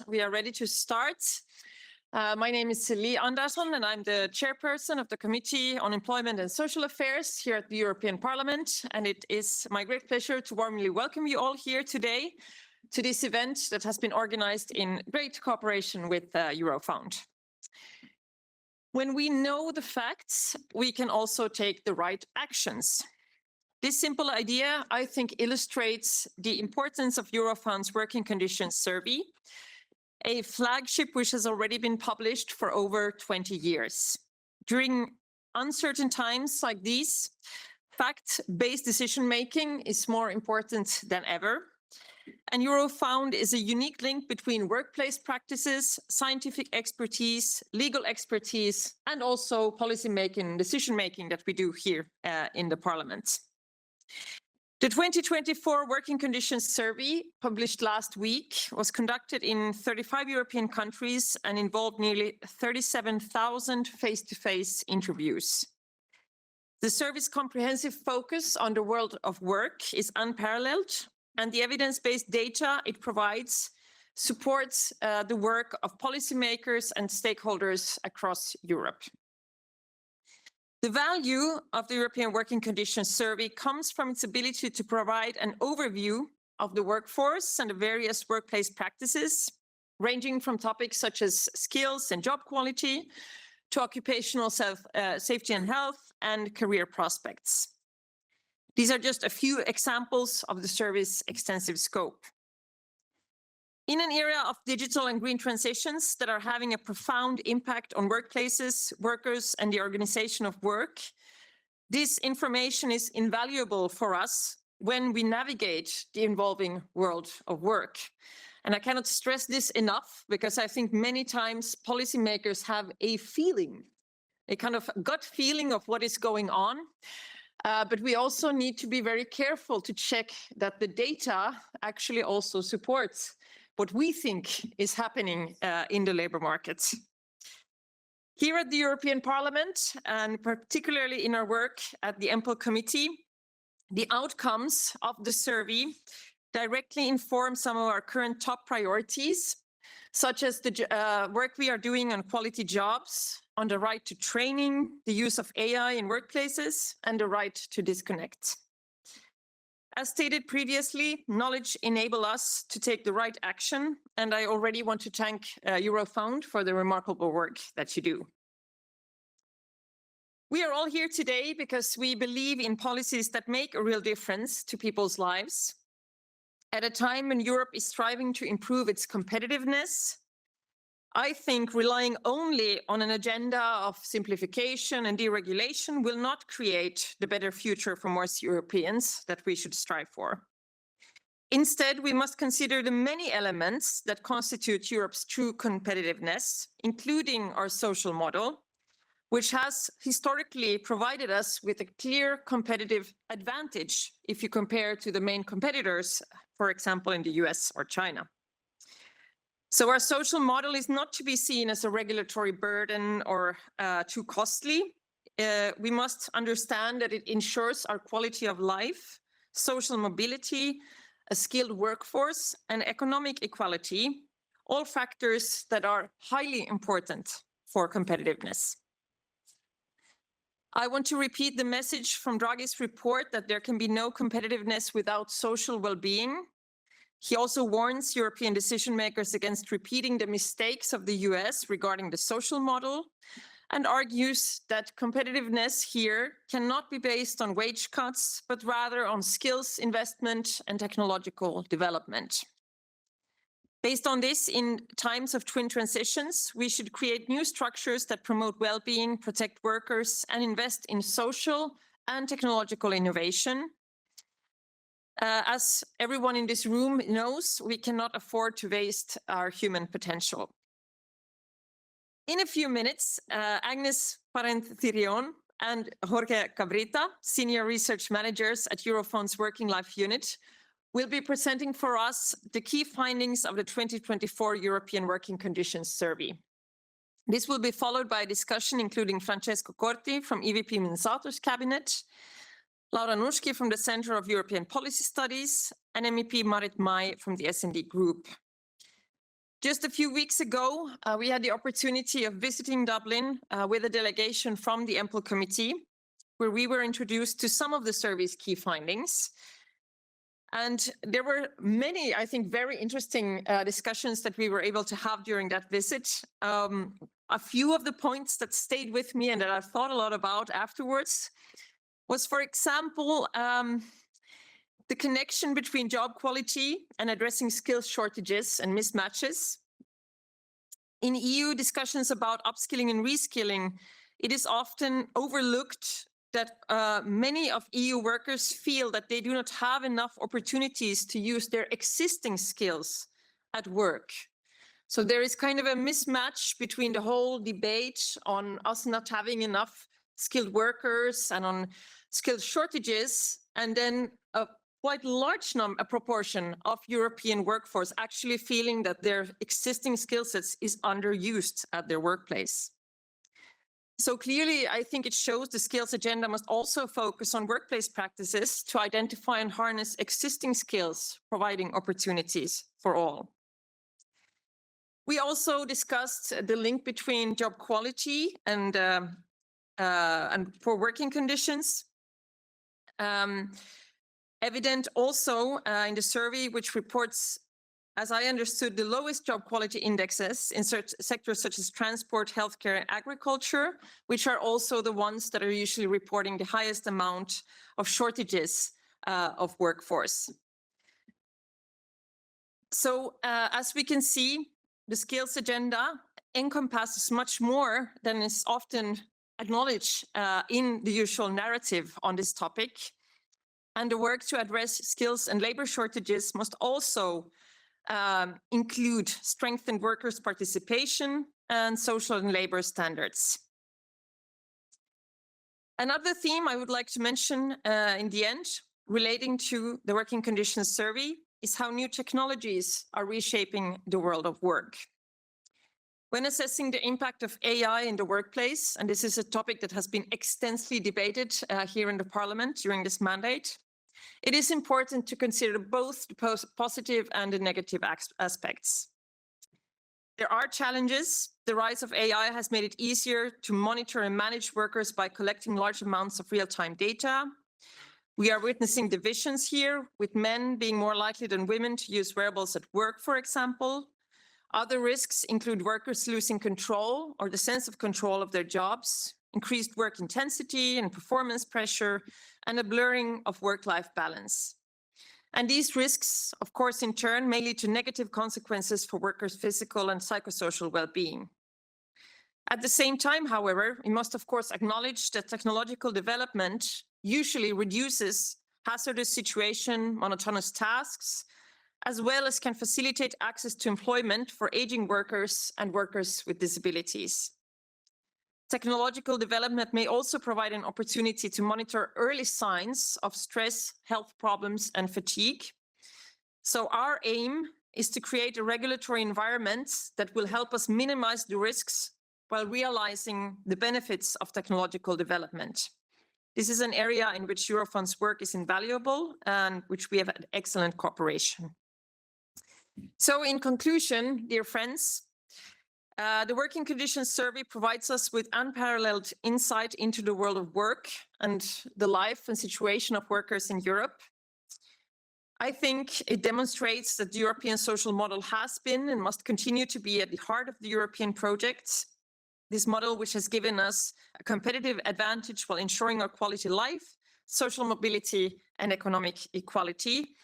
We are ready to start. My name is Li Andersson, and I'm the chairperson of the Committee on Employment and Social Affairs here at the European Parliament. And it is my great pleasure to warmly welcome you all here today to this event that has been organized in great cooperation with Eurofound. When we know the facts, we can also take the right actions. This simple idea, I think, illustrates the importance of Eurofound's Working Conditions Survey, a flagship which has already been published for over 20 years. During uncertain times like these, fact-based decision-making is more important than ever. And Eurofound is a unique link between workplace practices, scientific expertise, legal expertise, and also policy-making, decision-making that we do here in the Parliament. The 2024 Working Conditions Survey, published last week, was conducted in 35 European countries and involved nearly 37,000 face-to-face interviews. The survey's comprehensive focus on the world of work is unparalleled, and the evidence-based data it provides supports the work of policymakers and stakeholders across Europe. The value of the European Working Conditions Survey comes from its ability to provide an overview of the workforce and the various workplace practices, ranging from topics such as skills and job quality to occupational safety and health and career prospects. These are just a few examples of the survey's extensive scope. In an era of digital and green transitions that are having a profound impact on workplaces, workers, and the organization of work, this information is invaluable for us when we navigate the evolving world of work. And I cannot stress this enough, because I think many times policymakers have a feeling, a kind of gut feeling of what is going on. But we also need to be very careful to check that the data actually also supports what we think is happening in the labor markets. Here at the European Parliament, and particularly in our work at the EMPL Committee, the outcomes of the survey directly inform some of our current top priorities, such as the work we are doing on quality jobs, on the right to training, the use of AI in workplaces, and the right to disconnect. As stated previously, knowledge enables us to take the right action, and I already want to thank Eurofound for the remarkable work that you do. We are all here today because we believe in policies that make a real difference to people's lives. At a time when Europe is striving to improve its competitiveness, I think relying only on an agenda of simplification and deregulation will not create the better future for most Europeans that we should strive for. Instead, we must consider the many elements that constitute Europe's true competitiveness, including our social model, which has historically provided us with a clear competitive advantage if you compare to the main competitors, for example, in the US or China. So our social model is not to be seen as a regulatory burden or too costly. We must understand that it ensures our quality of life, social mobility, a skilled workforce, and economic equality, all factors that are highly important for competitiveness. I want to repeat the message from Draghi's report that there can be no competitiveness without social well-being. He also warns European decision makers against repeating the mistakes of the US regarding the social model, and argues that competitiveness here cannot be based on wage cuts, but rather on skills investment and technological development. Based on this, in times of twin transitions, we should create new structures that promote well-being, protect workers, and invest in social and technological innovation. As everyone in this room knows, we cannot afford to waste our human potential. In a few minutes, Agnes Parent-Thirion and Jorge Cabrita, senior research managers at Eurofound's Working Life Unit, will be presenting for us the key findings of the 2024 European Working Conditions Survey. This will be followed by a discussion including Francesco Corti from EVP Minnesata's cabinet, Nurski from the Center of European Policy Studies, and MEP Marit Maij from the S&D Group. Just a few weeks ago, we had the opportunity of visiting Dublin with a delegation from the EMPL committee, where we were introduced to some of the survey's key findings. And there were many, I think, very interesting discussions that we were able to have during that visit. A few of the points that stayed with me and that I thought a lot about afterwards was, for example, the connection between job quality and addressing skills shortages and mismatches. In EU discussions about upskilling and reskilling, it is often overlooked that many of EU workers feel that they do not have enough opportunities to use their existing skills at work. So there is kind of a mismatch between the whole debate on us not having enough skilled workers and on skilled shortages, and then a quite large a proportion of European workforce actually feeling that their existing skill sets is underused at their workplace. So clearly, I think it shows the skills agenda must also focus on workplace practices to identify and harness existing skills, providing opportunities for all. We also discussed the link between job quality and poor working conditions. Evident also in the survey, which reports, as I understood, the lowest job quality indexes in sectors such as transport, healthcare, and agriculture, which are also the ones that are usually reporting the highest amount of shortages of workforce. So as we can see, the skills agenda encompasses much more than is often acknowledged in the usual narrative on this topic. And the work to address skills and labor shortages must also include strengthened workers' participation and social and labor standards. Another theme I would like to mention in the end, relating to the working conditions survey, is how new technologies are reshaping the world of work. When assessing the impact of AI in the workplace, and this is a topic that has been extensively debated here in the Parliament during this mandate, it is important to consider both the positive and the negative aspects. There are challenges. The rise of AI has made it easier to monitor and manage workers by collecting large amounts of real-time data. We are witnessing divisions here, with men being more likely than women to use wearables at work, for example. Other risks include workers losing control or the sense of control of their jobs, increased work intensity and performance pressure, and a blurring of work-life balance. And these risks, of course, in turn, may lead to negative consequences for workers' physical and psychosocial well-being. At the same time, however, we must, of course, acknowledge that technological development usually reduces hazardous situation, monotonous tasks, as well as can facilitate access to employment for aging workers and workers with disabilities. Technological development may also provide an opportunity to monitor early signs of stress, health problems, and fatigue. So our aim is to create a regulatory environment that will help us minimize the risks while realizing the benefits of technological development. This is an area in which Eurofund's work is invaluable and which we have had excellent cooperation. So in conclusion, dear friends, the Working Conditions Survey provides us with unparalleled insight into the world of work and the life and situation of workers in Europe. I think it demonstrates that the European social model has been and must continue to be at the heart of the European project. This model, which has given us a competitive advantage while ensuring our quality life, social mobility, and economic equality.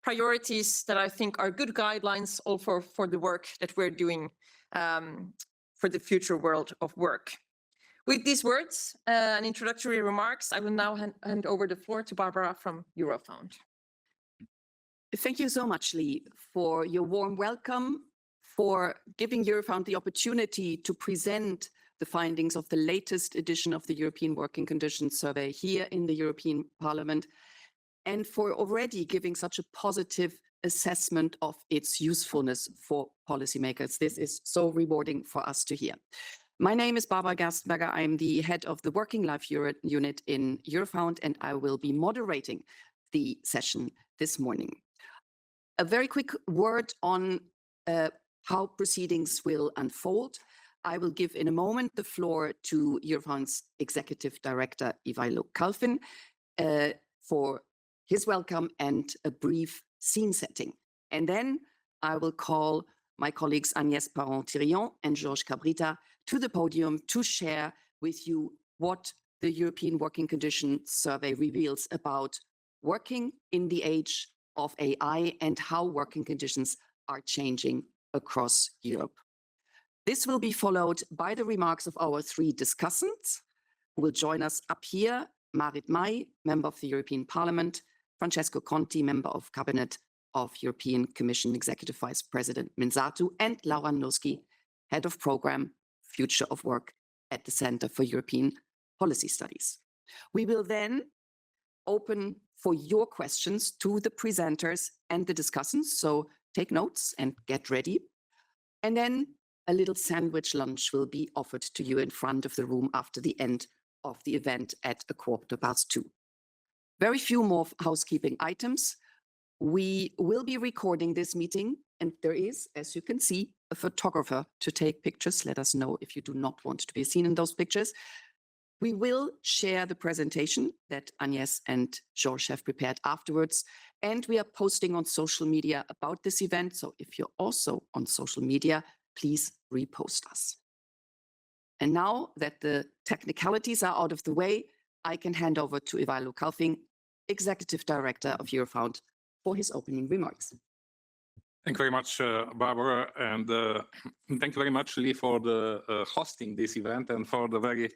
Priorities that I think are good guidelines also for the work that we're doing for the future world of work. With these words and introductory remarks, I will now hand over the floor to Barbara from Eurofund. Thank you so much, Li, for your warm welcome, for giving Eurofund the opportunity to present the findings of the latest edition of the European Working Conditions Survey here in the European Parliament, and for already giving such a positive assessment of its usefulness for policymakers. This is so rewarding for us to hear. My name is Barbara Gerstenberger. I'm the head of the Working Life Unit in Eurofund, and I will be moderating the session this morning. A very quick word on how proceedings will unfold. I will give in a moment the floor to Eurofound's Executive Director, Ivailo Kalfin, for his welcome and a brief scene setting. And then I will call my colleagues Agnès Parent-Thirion and Georges Cabrita to the podium to share with you what the European Working Conditions Survey reveals about working in the age of AI and how working conditions are changing across Europe. This will be followed by the remarks of our three discussants who will join us up here: Marit Maij, Member of the European Parliament; Francesco Corti, Member of Cabinet of European Commission Executive Vice President Minsatu; and Laura Nurski, Head of Program Future of Work at the Center for European Policy Studies. We will then open for your questions to the presenters and the discussants, so take notes and get ready. And then a little sandwich lunch will be offered to you in front of the room after the end of the event at 2:15. Very few more housekeeping items. We will be recording this meeting, and there is, as you can see, a photographer to take pictures. Let us know if you do not want to be seen in those pictures. We will share the presentation that Agnès and Georges have prepared afterwards, and we are posting on social media about this event. So if you're also on social media, please repost us. And now that the technicalities are out of the way, I can hand over to Ivailo Kalfin, Executive Director of Eurofound, for his opening remarks. Thank you very much, Barbara, and thank you very much, Li, for the hosting this event and for the very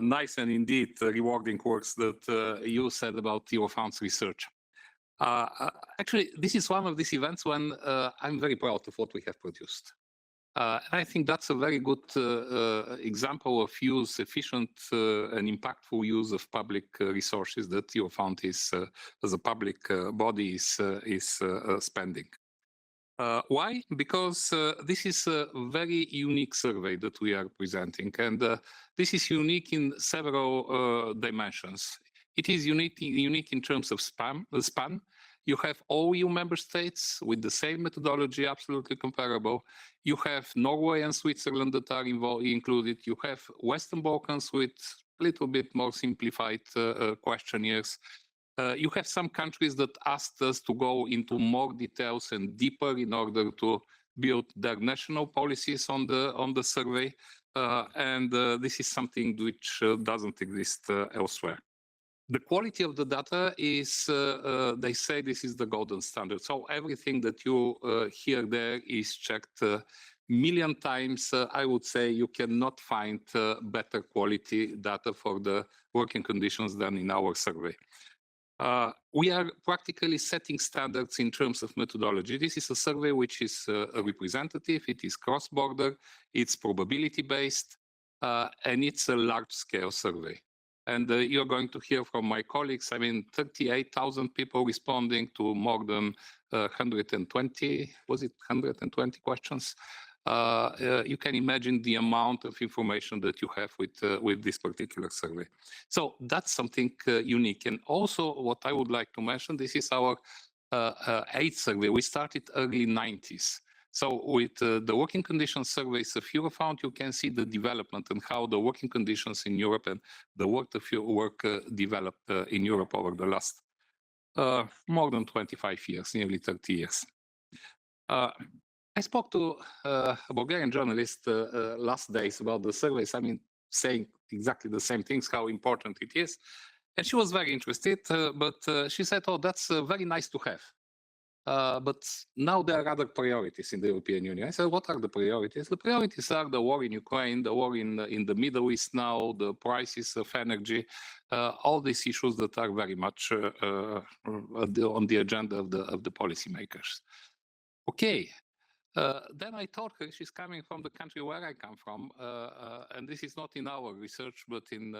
nice and indeed rewarding works that you said about Eurofound's research. Actually, this is one of these events when I'm very proud of what we have produced. And I think that's a very good example of efficient and impactful use of public resources that Eurofound is, as a public body, is spending. Why? Because this is a very unique survey that we are presenting, and this is unique in several dimensions. It is unique in terms of span. You have all EU member states with the same methodology, absolutely comparable. You have Norway and Switzerland that are included. You have Western Balkans with a little bit more simplified questionnaires. You have some countries that asked us to go into more details and deeper in order to build their national policies on the survey. This is something which doesn't exist elsewhere. The quality of the data is, they say this is the golden standard. So everything that you hear there is checked a million times. I would say you cannot find better quality data for the working conditions than in our survey. We are practically setting standards in terms of methodology. This is a survey which is representative, it is cross-border, it's probability-based, and it's a large-scale survey. And you're going to hear from my colleagues, 38,000 people responding to more than 120, was it 120 questions? You can imagine the amount of information that you have with this particular survey. So that's something unique. And also what I would like to mention, this is our 8th survey. We started early 90s. So with the working conditions surveys of Eurofound, you can see the development and how the working conditions in Europe and the work of your work developed in Europe over the last more than 25 years, nearly 30 years. I spoke to a Bulgarian journalist last days about the surveys, saying exactly the same things, how important it is. And she was very interested, but she said, oh, that's very nice to have. But now there are other priorities in the European Union. I said, what are the priorities? The priorities are the war in Ukraine, the war in the Middle East now, the prices of energy, all these issues that are very much on the agenda of the policymakers. Okay. Then I told her, she's coming from the country where I come from, and this is not in our research, but in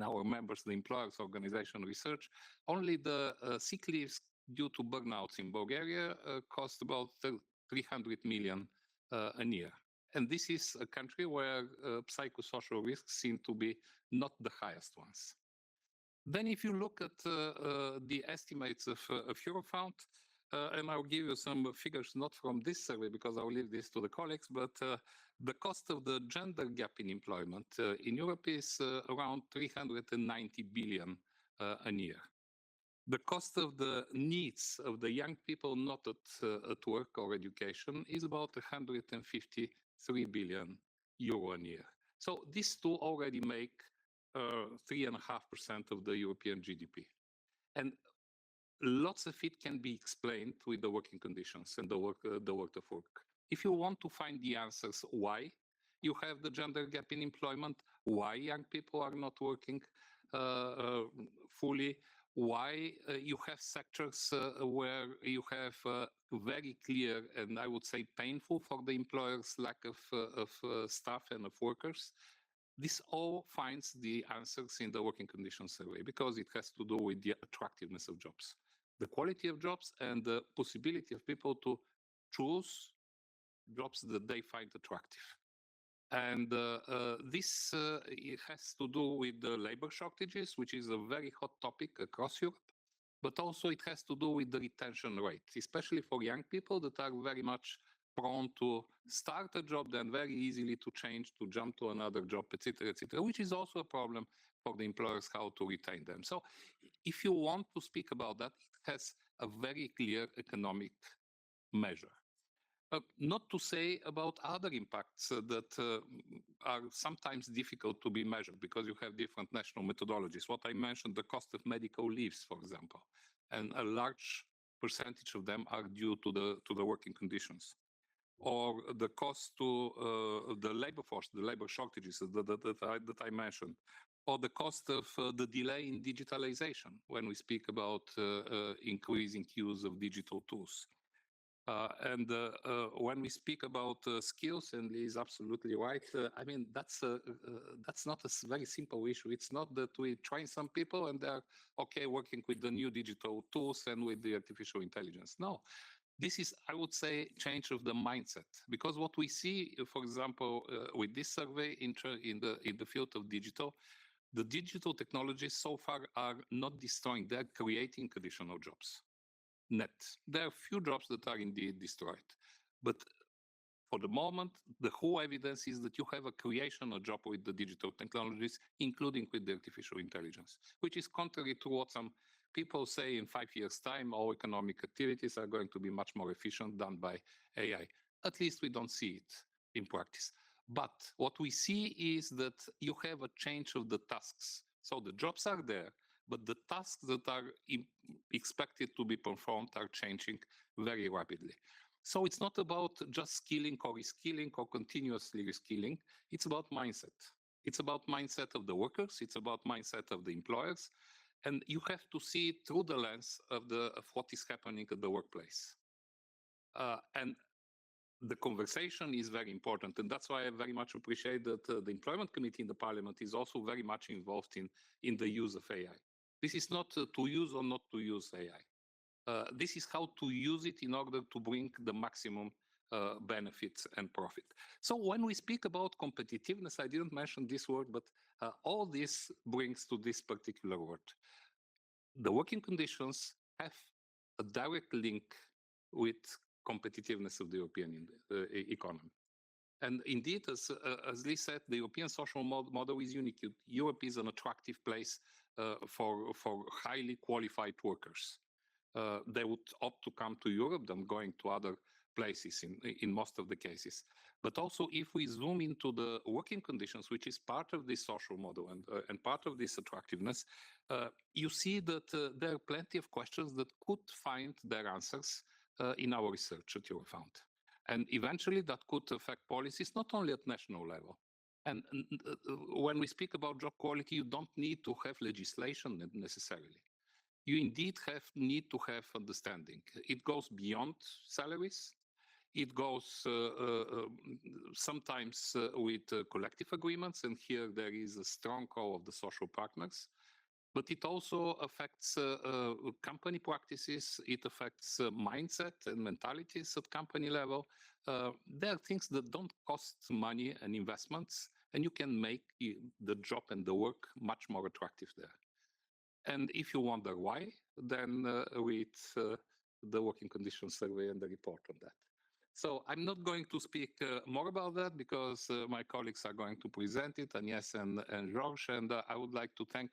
our members, the employers' organization research. Only the sick leaves due to burnouts in Bulgaria cost about 300 million a year. And this is a country where psychosocial risks seem to be not the highest ones. Then if you look at the estimates of Eurofound, and I'll give you some figures, not from this survey, because I'll leave this to the colleagues, but the cost of the gender gap in employment in Europe is around 390 billion a year. The cost of the needs of the young people not at work or education is about 153 billion euro a year. So these two already make 3.5% of the European GDP. And lots of it can be explained with the working conditions and the work of work. If you want to find the answers why you have the gender gap in employment, why young people are not working fully, why you have sectors where you have very clear and I would say painful for the employers lack of staff and of workers. This all finds the answers in the working conditions survey because it has to do with the attractiveness of jobs, the quality of jobs and the possibility of people to choose jobs that they find attractive. And this it has to do with the labor shortages, which is a very hot topic across Europe, but also it has to do with the retention rate, especially for young people that are very much prone to start a job, then very easily to change, to jump to another job, etc., which is also a problem for the employers how to retain them. So if you want to speak about that, it has a very clear economic measure. Not to say about other impacts that are sometimes difficult to be measured because you have different national methodologies. What I mentioned, the cost of medical leaves, for example, and a large percentage of them are due to the working conditions, or the cost to the labor force, the labor shortages that I mentioned, or the cost of the delay in digitalization when we speak about increasing use of digital tools. And when we speak about skills, and Lee is absolutely right, I mean, that's not a very simple issue. It's not that we train some people and they're okay working with the new digital tools and with the artificial intelligence. No, this is, I would say, change of the mindset. Because what we see, for example, with this survey in the field of digital, the digital technologies so far are not destroying, they're creating additional jobs. Net. There are few jobs that are indeed destroyed. But for the moment, the whole evidence is that you have a creation of job with the digital technologies, including with the artificial intelligence, which is contrary to what some people say in 5 years' time, all economic activities are going to be much more efficient done by AI. At least we don't see it in practice. But what we see is that you have a change of the tasks. So the jobs are there, but the tasks that are expected to be performed are changing very rapidly. So it's not about just skilling or reskilling or continuously reskilling. It's about mindset. It's about mindset of the workers. It's about mindset of the employers. And you have to see it through the lens of what is happening at the workplace. And the conversation is very important. And that's why I very much appreciate that the Employment Committee in the Parliament is also very much involved in the use of AI. This is not to use or not to use AI. This is how to use it in order to bring the maximum benefits and profit. So when we speak about competitiveness, I didn't mention this word, but all this brings to this particular word. The working conditions have a direct link with competitiveness of the European economy. And indeed, as Lee said, the European social model is unique. Europe is an attractive place for highly qualified workers. They would opt to come to Europe than going to other places in most of the cases. But also, if we zoom into the working conditions, which is part of this social model and part of this attractiveness, you see that there are plenty of questions that could find their answers in our research at Eurofound. And eventually that could affect policies not only at national level. And when we speak about job quality, you don't need to have legislation necessarily. You indeed need to have understanding. It goes beyond salaries. It goes sometimes with collective agreements, and here there is a strong call of the social partners. But it also affects company practices. It affects mindset and mentalities at company level. There are things that don't cost money and investments, and you can make the job and the work much more attractive there. And if you wonder why, then with the working conditions survey and the report on that. So I'm not going to speak more about that because my colleagues are going to present it, Agnès and Georges, and I would like to thank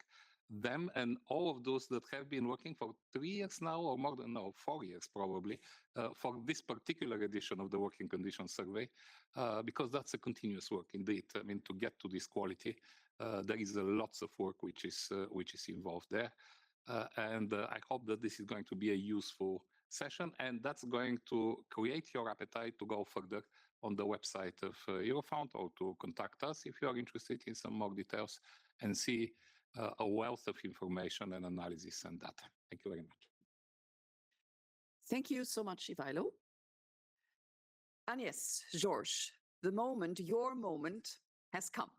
them and all of those that have been working for 3 years now, or more than, no, 4 years probably, for this particular edition of the Working Conditions Survey, because that's a continuous work indeed. I mean, to get to this quality, there is lots of work which is involved there. And I hope that this is going to be a useful session, and that's going to create your appetite to go further on the website of Eurofound, or to contact us if you are interested in some more details and see a wealth of information and analysis and data. Thank you very much. Thank you so much, Ivailo. Agnès, Georges, the moment, your moment has come.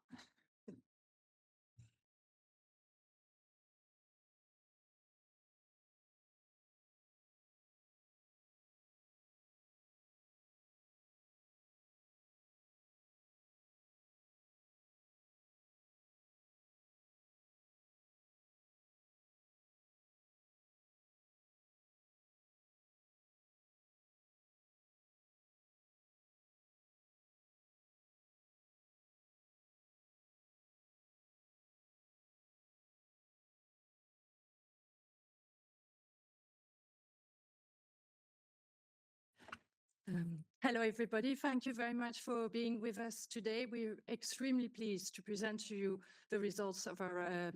Hello, everybody. Thank you very much for being with us today. We're extremely pleased to present to you the results of our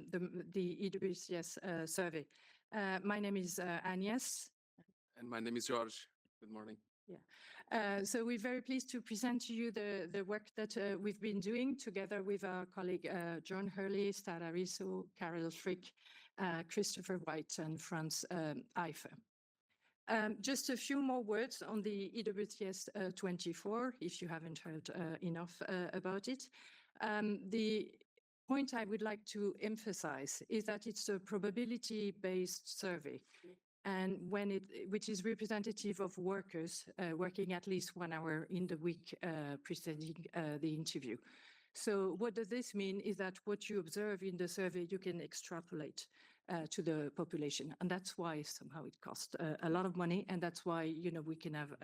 the EWCS survey. My name is Agnès. And my name is George. Good morning. Yeah. So we're very pleased to present to you the work that we've been doing together with our colleague John Hurley, Stara Risso, Carol Frick, Christopher White, and Franz Eifer. Just a few more words on the EWCS 24, if you haven't heard enough about it. The point I would like to emphasize is that it's a probability-based survey, and which is representative of workers working at least 1 hour in the week preceding the interview. So what does this mean is that what you observe in the survey, you can extrapolate to the population. And that's why somehow it costs a lot of money. And that's why, you know, we can have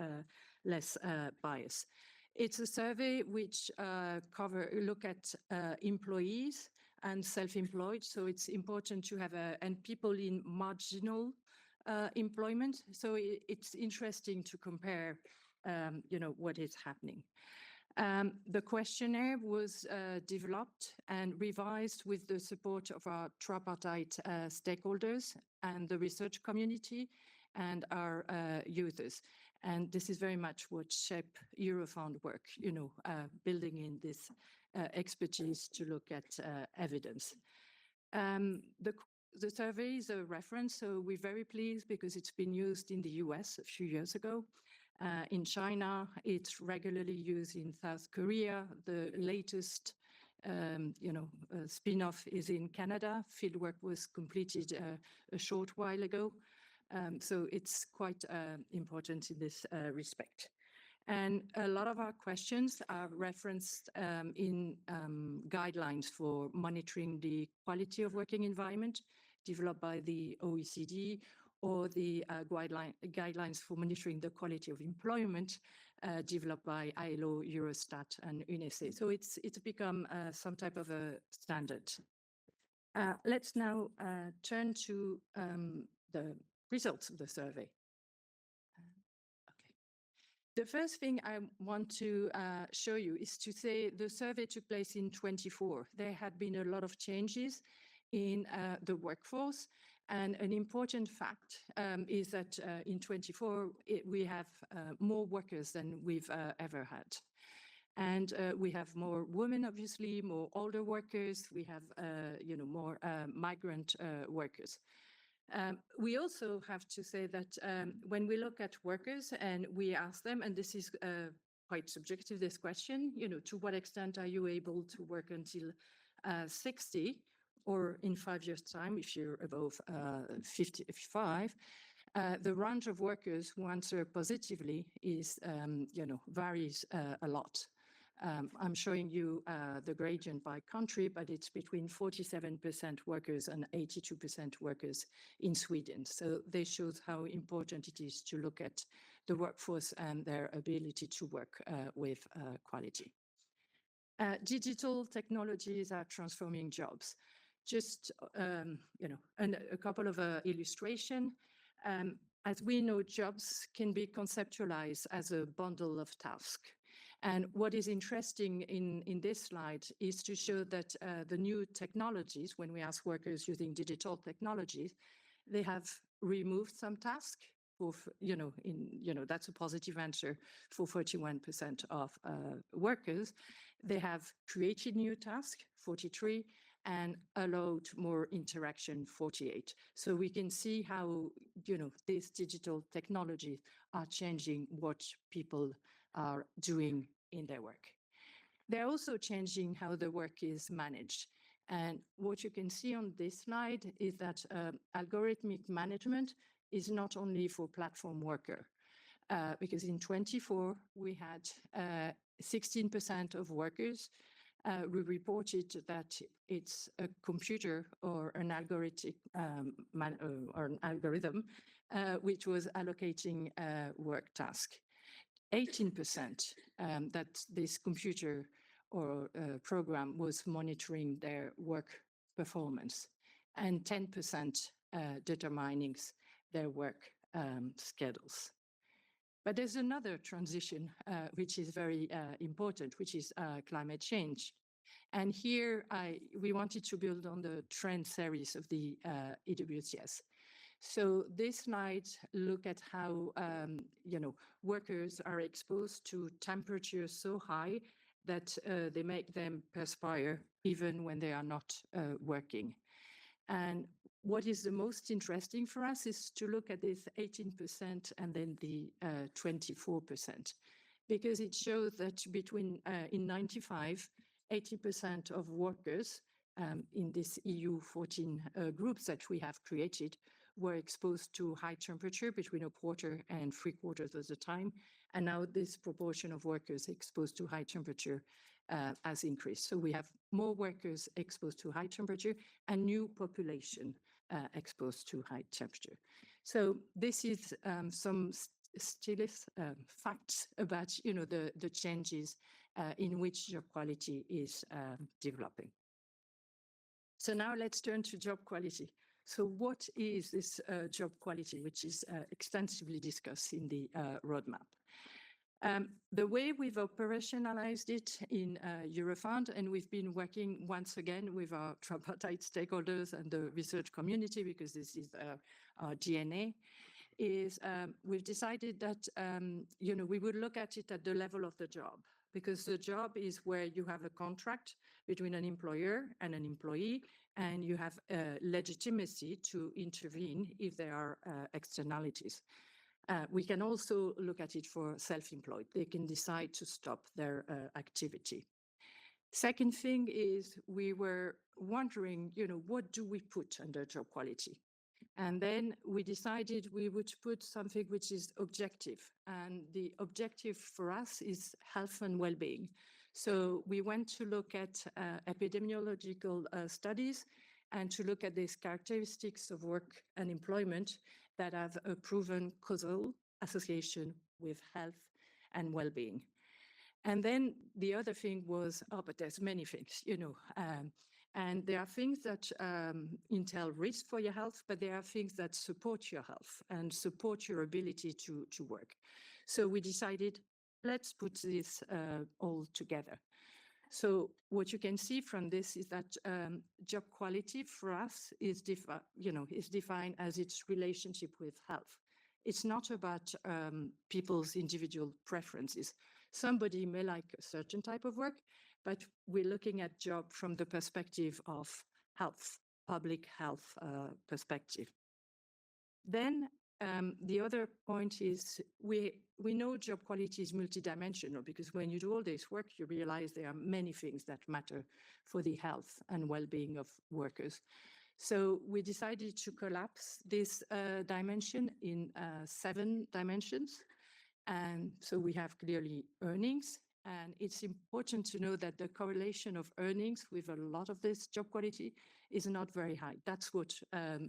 less bias. It's a survey which look at employees and self-employed. So it's important to have and people in marginal employment. So it's interesting to compare, you know, what is happening. The questionnaire was developed and revised with the support of our tripartite stakeholders and the research community and our users. And this is very much what shape Eurofound work, you know, building in this expertise to look at evidence. The survey is a reference, so we're very pleased because it's been used in the US a few years ago. In China, it's regularly used in South Korea. The latest, you know, spin-off is in Canada. Fieldwork was completed a short while ago. So it's quite important in this respect. And a lot of our questions are referenced in guidelines for monitoring the quality of working environment developed by the OECD, or the guidelines for monitoring the quality of employment developed by ILO, Eurostat, and UNESE. So it's become some type of a standard. Let's now turn to the results of the survey. The first thing I want to show you is to say the survey took place in 24. There had been a lot of changes in the workforce. And an important fact is that in 24, we have more workers than we've ever had. And we have more women, obviously, more older workers. We have, you know, more migrant workers. We also have to say that when we look at workers and we ask them, and this is quite subjective, this question, you know, to what extent are you able to work until 60? Or in 5 years' time, if you're above 55, the range of workers who answer positively is, you know, varies a lot. I'm showing you the gradient by country, but it's between 47% workers and 82% workers in Sweden. So this shows how important it is to look at the workforce and their ability to work with quality. Digital technologies are transforming jobs. Just, a couple of illustration. As we know, jobs can be conceptualized as a bundle of tasks. And what is interesting in this slide is to show that the new technologies, when we ask workers using digital technologies, they have removed some tasks. That's a positive answer for 41% of workers. They have created new tasks, 43, and allowed more interaction, 48. So we can see how, these digital technologies are changing what people are doing in their work. They're also changing how the work is managed. And what you can see on this slide is that algorithmic management is not only for platform worker, because in 24, we had 16% of workers who reported that it's a computer or an algorithm which was allocating work task. 18% that this computer or program was monitoring their work performance, and 10% determining their work schedules. But there's another transition which is very important, which is climate change. And here we wanted to build on the trend series of the EWCS. So this slide look at how workers are exposed to temperatures so high that they make them perspire even when they are not working. And what is the most interesting for us is to look at this 18% and then the 24%, because it shows that in 95, 80% of workers in this EU 14 groups that we have created were exposed to high temperature between a quarter and 3/4 of the time. And now this proportion of workers exposed to high temperature has increased. So we have more workers exposed to high temperature and new population exposed to high temperature. So this is some facts about the changes in which job quality is developing. So now let's turn to job quality. So what is this job quality, which is extensively discussed in the roadmap? The way we've operationalized it in Eurofund, and we've been working once again with our tripartite stakeholders and the research community, because this is our DNA, is we've decided that we would look at it at the level of the job, because the job is where you have a contract between an employer and an employee, and you have legitimacy to intervene if there are externalities. We can also look at it for self-employed. They can decide to stop their activity. Second thing is we were wondering, what do we put under job quality? And then we decided we would put something which is objective. And the objective for us is health and well-being. So we went to look at epidemiological studies and to look at these characteristics of work and employment that have a proven causal association with health and well-being. And then the other thing was, but there's many things, and there are things that entail risk for your health, but there are things that support your health and support your ability to work. So we decided, let's put this all together. So what you can see from this is that job quality for us is defined as its relationship with health. It's not about people's individual preferences. Somebody may like a certain type of work, but we're looking at job from the perspective of health, public health perspective. Then the other point is we know job quality is multidimensional, because when you do all this work, you realize there are many things that matter for the health and well-being of workers. So we decided to collapse this dimension in 7 dimensions. And so we have clearly earnings, And it's important to know that the correlation of earnings with a lot of this job quality is not very high. That's what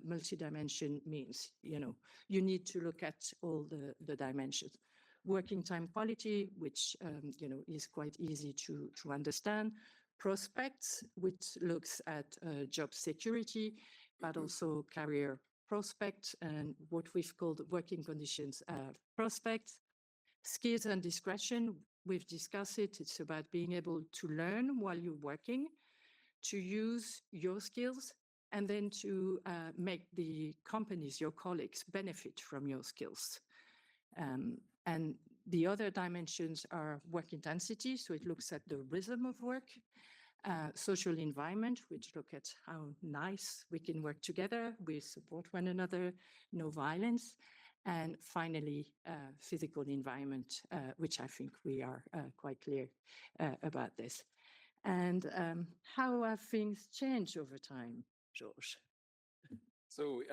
multi-dimension means. You need to look at all the dimensions. Working time quality, which is quite easy to understand. Prospects, which looks at job security, but also career prospects and what we've called working conditions prospects. Skills and discretion, we've discussed it. It's about being able to learn while you're working, to use your skills, and then to make the companies, your colleagues, benefit from your skills. And the other dimensions are work intensity, so it looks at the rhythm of work, social environment, which look at how nice we can work together, we support one another, no violence, and finally, physical environment, which I think we are quite clear about this. And how have things changed over time, Georges? So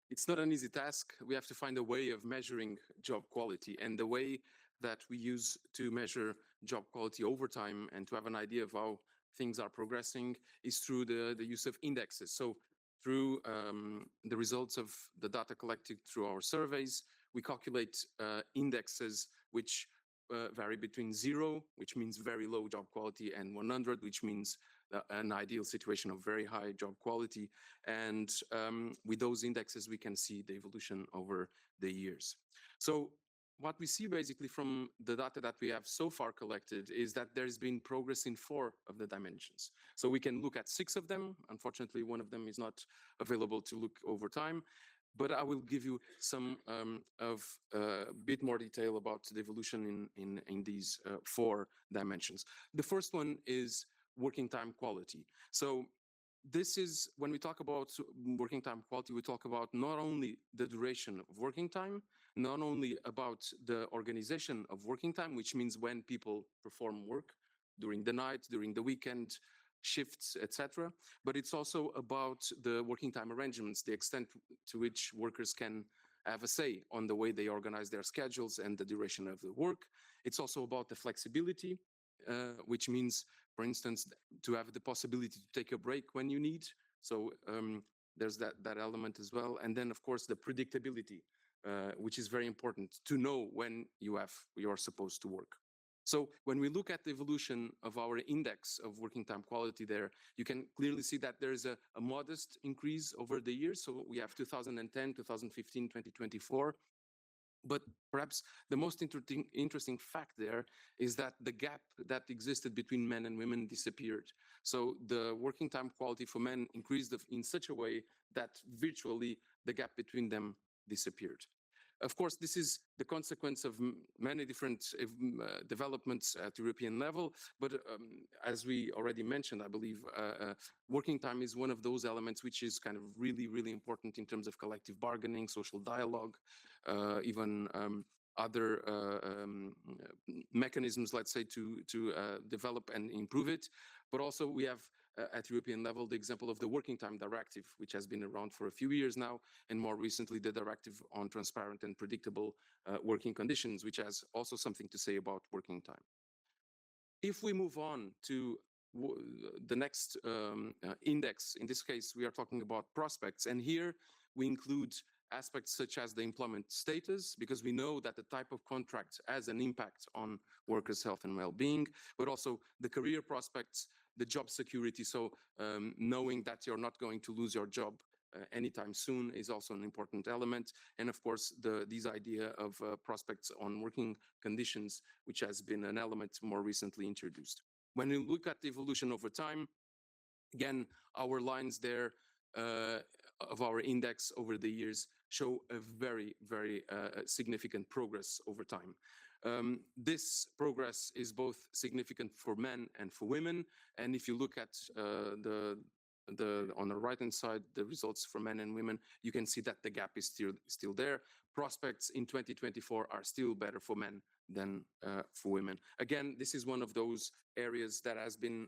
it's not an easy task. We have to find a way of measuring job quality, and the way that we use to measure job quality over time and to have an idea of how things are progressing is through the use of indexes. So through the results of the data collected through our surveys, we calculate indexes which vary between 0, which means very low job quality, and 100, which means an ideal situation of very high job quality. And with those indexes, we can see the evolution over the years. So what we see basically from the data that we have so far collected is that there's been progress in 4 of the dimensions. So we can look at 6 of them. Unfortunately, one of them is not available to look over time, but I will give you some bit more detail about the evolution in these 4 dimensions. The first one is working time quality. So this is, when we talk about working time quality, we talk about not only the duration of working time, not only about the organization of working time, which means when people perform work during the night, during the weekend, shifts, etc. But it's also about the working time arrangements, the extent to which workers can have a say on the way they organize their schedules and the duration of the work. It's also about the flexibility, which means, for instance, to have the possibility to take a break when you need. So there's that element as well. And then, of course, the predictability, which is very important to know when you are supposed to work. So when we look at the evolution of our index of working time quality there, you can clearly see that there is a modest increase over the years. So we have 2010, 2015, 2024. But perhaps the most interesting fact there is that the gap that existed between men and women disappeared. So the working time quality for men increased in such a way that virtually the gap between them disappeared. Of course, this is the consequence of many different developments at European level. But as we already mentioned, I believe working time is one of those elements which is kind of really, really important in terms of collective bargaining, social dialogue, even other mechanisms, let's say, to develop and improve it. But also we have at European level the example of the Working Time Directive, which has been around for a few years now, and more recently the Directive on Transparent and Predictable Working Conditions, which has also something to say about working time. If we move on to the next index, in this case we are talking about prospects, and here we include aspects such as the employment status, because we know that the type of contract has an impact on workers' health and well-being, but also the career prospects, the job security. So knowing that you're not going to lose your job anytime soon is also an important element. And of course, this idea of prospects on working conditions, which has been an element more recently introduced. When we look at the evolution over time, again, our lines there of our index over the years show a very, very significant progress over time. This progress is both significant for men and for women. And if you look at on the right-hand side, the results for men and women, you can see that the gap is still there. Prospects in 2024 are still better for men than for women. Again, this is one of those areas that has been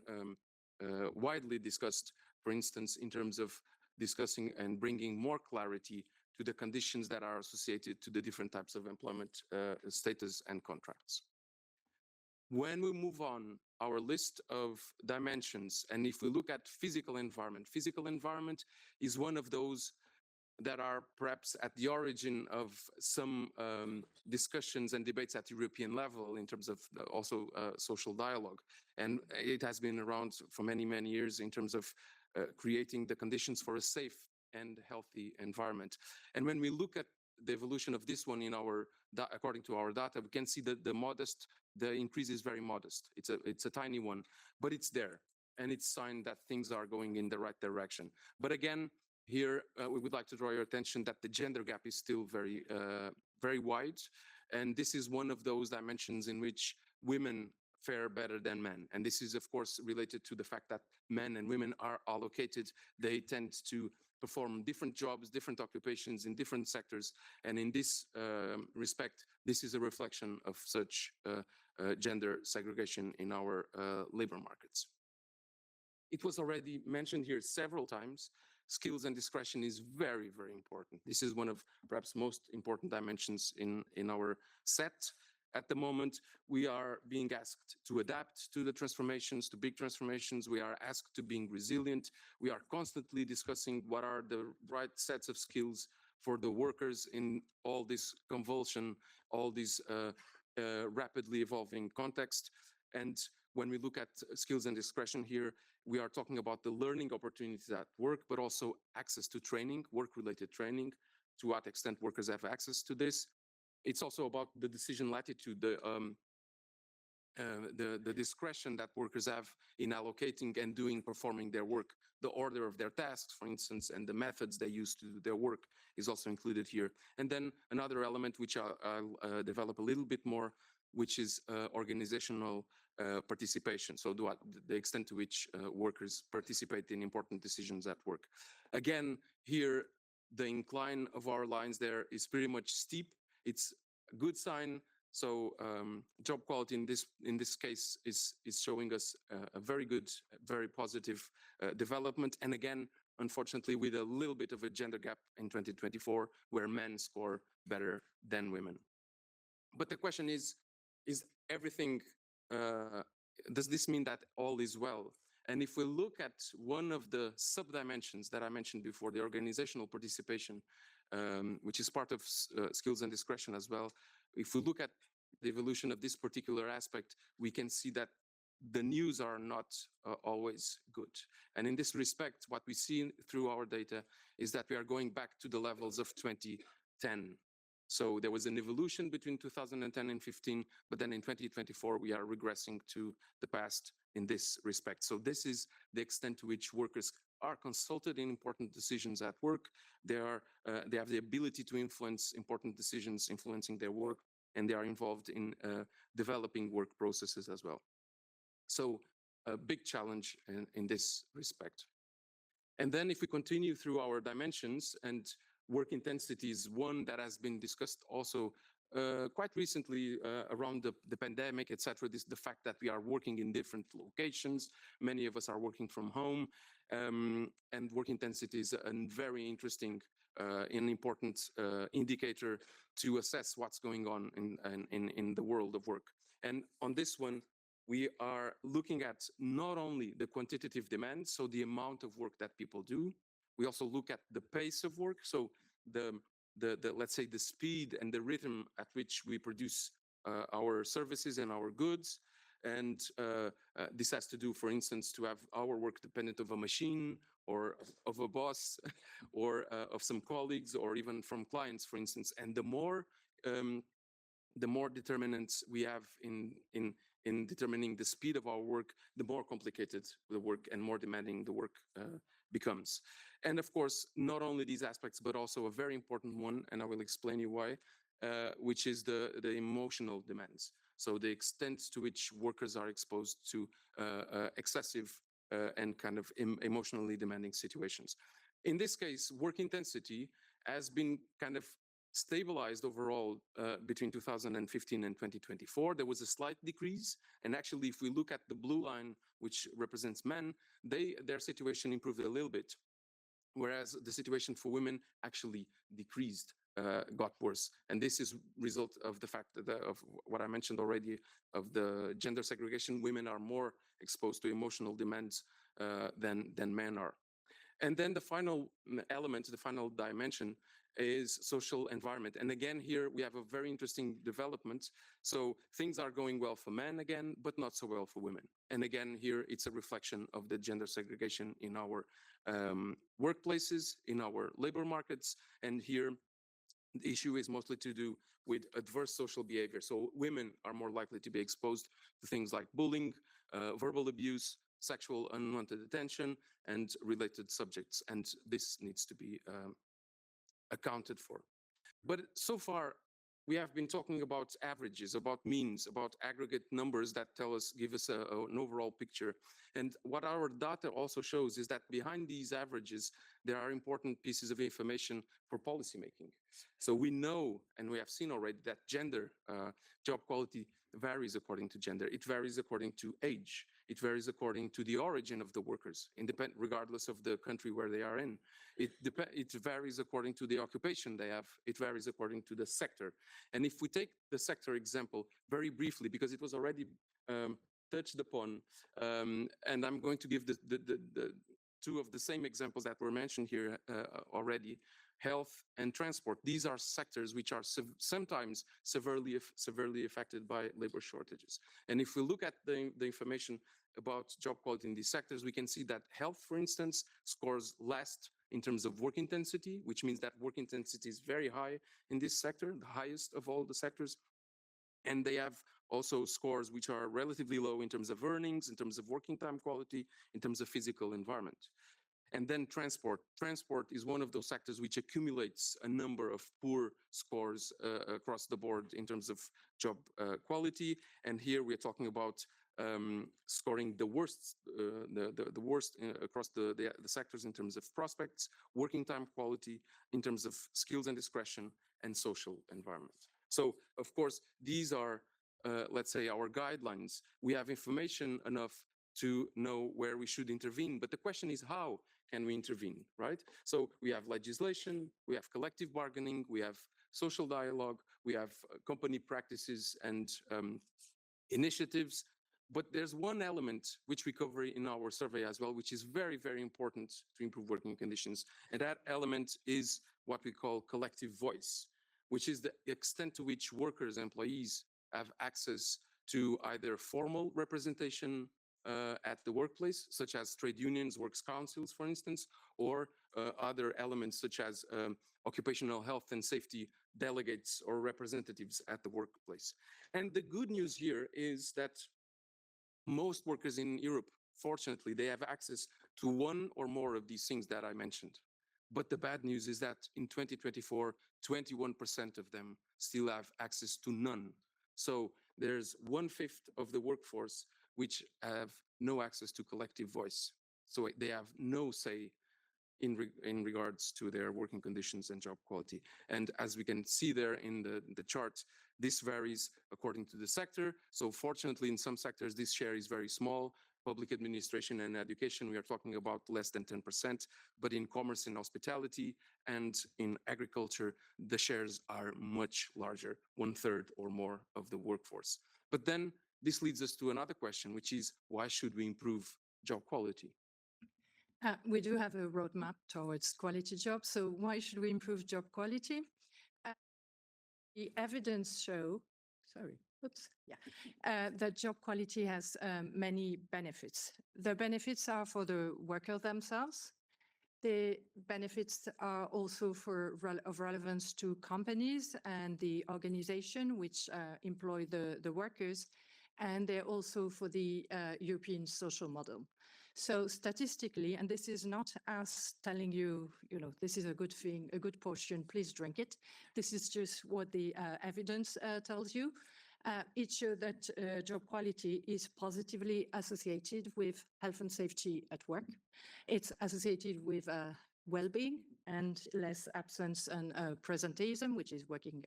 widely discussed, for instance, in terms of discussing and bringing more clarity to the conditions that are associated to the different types of employment status and contracts. When we move on our list of dimensions, and if we look at physical environment is one of those that are perhaps at the origin of some discussions and debates at European level in terms of also social dialogue. And it has been around for many, many years in terms of creating the conditions for a safe and healthy environment. And when we look at the evolution of this one in our, according to our data, we can see that the increase is very modest. It's a tiny one, but it's there. And it's a sign that things are going in the right direction. But again, here, we would like to draw your attention that the gender gap is still very, very wide. And this is one of those dimensions in which women fare better than men. And this is, of course, related to the fact that men and women are allocated. They tend to perform different jobs, different occupations in different sectors. And in this respect, this is a reflection of such gender segregation in our labor markets. It was already mentioned here several times. Skills and discretion is very, very important. This is one of perhaps most important dimensions in our set. At the moment, we are being asked to adapt to the transformations, to big transformations. We are asked to being resilient. We are constantly discussing what are the right sets of skills for the workers in all this convulsion, all this rapidly evolving context. And when we look at skills and discretion here, we are talking about the learning opportunities at work, but also access to training, work-related training, to what extent workers have access to this. It's also about the decision latitude, the discretion that workers have in allocating and performing their work. The order of their tasks, for instance, and the methods they use to do their work is also included here. And then another element which I'll develop a little bit more, which is organizational participation. So the extent to which workers participate in important decisions at work. Again, here, the incline of our lines there is pretty much steep. It's a good sign. So job quality in this case is showing us a very good, very positive development. And again, unfortunately, with a little bit of a gender gap in 2024, where men score better than women. But the question is everything, does this mean that all is well? And if we look at one of the sub-dimensions that I mentioned before, the organizational participation, which is part of skills and discretion as well, if we look at the evolution of this particular aspect, we can see that the news are not always good. And in this respect, what we see through our data is that we are going back to the levels of 2010. So there was an evolution between 2010 and 15, but then in 2024, we are regressing to the past in this respect. So this is the extent to which workers are consulted in important decisions at work. They have the ability to influence important decisions, influencing their work, and they are involved in developing work processes as well. So a big challenge in this respect. And then if we continue through our dimensions, and work intensity is one that has been discussed also quite recently around the pandemic, etc. The fact that we are working in different locations, many of us are working from home, and work intensity is a very interesting and important indicator to assess what's going on in the world of work. And on this one, we are looking at not only the quantitative demand, so the amount of work that people do. We also look at the pace of work, so let's say the speed and the rhythm at which we produce our services and our goods. And this has to do, for instance, to have our work dependent of a machine or of a boss or of some colleagues or even from clients, for instance. And the more determinants we have in determining the speed of our work, the more complicated the work and more demanding the work becomes. And of course, not only these aspects, but also a very important one, and I will explain you why, which is the emotional demands. So the extent to which workers are exposed to excessive and kind of emotionally demanding situations. In this case, work intensity has been kind of stabilized overall between 2015 and 2024. There was a slight decrease. And actually, if we look at the blue line, which represents men, their situation improved a little bit, whereas the situation for women actually decreased got worse. And this is result of the fact that of what I mentioned already of the gender segregation. Women are more exposed to emotional demands than men are. And then the final element, the final dimension is social environment. And again, here we have a very interesting development. So things are going well for men again, but not so well for women. And again, here it's a reflection of the gender segregation in our workplaces, in our labor markets. And here the issue is mostly to do with adverse social behavior. So women are more likely to be exposed to things like bullying, verbal abuse, sexual unwanted attention, and related subjects. And this needs to be accounted for. But so far, we have been talking about averages, about means, about aggregate numbers that give us an overall picture. And what our data also shows is that behind these averages, there are important pieces of information for policymaking. So we know, and we have seen already, that gender, job quality varies according to gender. It varies according to age. It varies according to the origin of the workers, regardless of the country where they are in. It varies according to the occupation they have. It varies according to the sector. And if we take the sector example very briefly, because it was already touched upon, and I'm going to give the two of the same examples that were mentioned here already, health and transport. These are sectors which are sometimes severely affected by labor shortages. And if we look at the information about job quality in these sectors, we can see that health, for instance, scores last in terms of work intensity, which means that work intensity is very high in this sector, the highest of all the sectors. And they have also scores which are relatively low in terms of earnings, in terms of working time quality, in terms of physical environment. And then transport. Transport is one of those sectors which accumulates a number of poor scores across the board in terms of job quality. And here we're talking about scoring the worst, the worst across the sectors in terms of prospects, working time quality, in terms of skills and discretion, and social environment. So, of course, these are, let's say, our guidelines. We have information enough to know where we should intervene. But the question is, how can we intervene, right? So we have legislation, we have collective bargaining, we have social dialogue, we have company practices and initiatives. But there's one element which we cover in our survey as well, which is very, very important to improve working conditions. And that element is what we call collective voice, which is the extent to which workers, employees have access to either formal representation at the workplace, such as trade unions, works councils, for instance, or other elements such as occupational health and safety delegates or representatives at the workplace. And the good news here is that most workers in Europe, fortunately, they have access to one or more of these things that I mentioned. But the bad news is that in 2024, 21% of them still have access to none. So there's 1/5 of the workforce which have no access to collective voice. So they have no say in regards to their working conditions and job quality. And as we can see there in the chart, this varies according to the sector. So fortunately, in some sectors, this share is very small. Public administration and education, we are talking about less than 10%, but in commerce and hospitality and in agriculture, the shares are much larger, 1/3 or more of the workforce. But then this leads us to another question, which is, why should we improve job quality? We do have a roadmap towards quality jobs. So why should we improve job quality? The evidence show, that job quality has many benefits. The benefits are for the worker themselves. The benefits are also of relevance to companies and the organization which employ the workers, and they're also for the European social model. So statistically, and this is not us telling you, this is a good thing, a good portion, please drink it. This is just what the evidence tells you. It shows that job quality is positively associated with health and safety at work. It's associated with well-being and less absence and presenteeism, which is working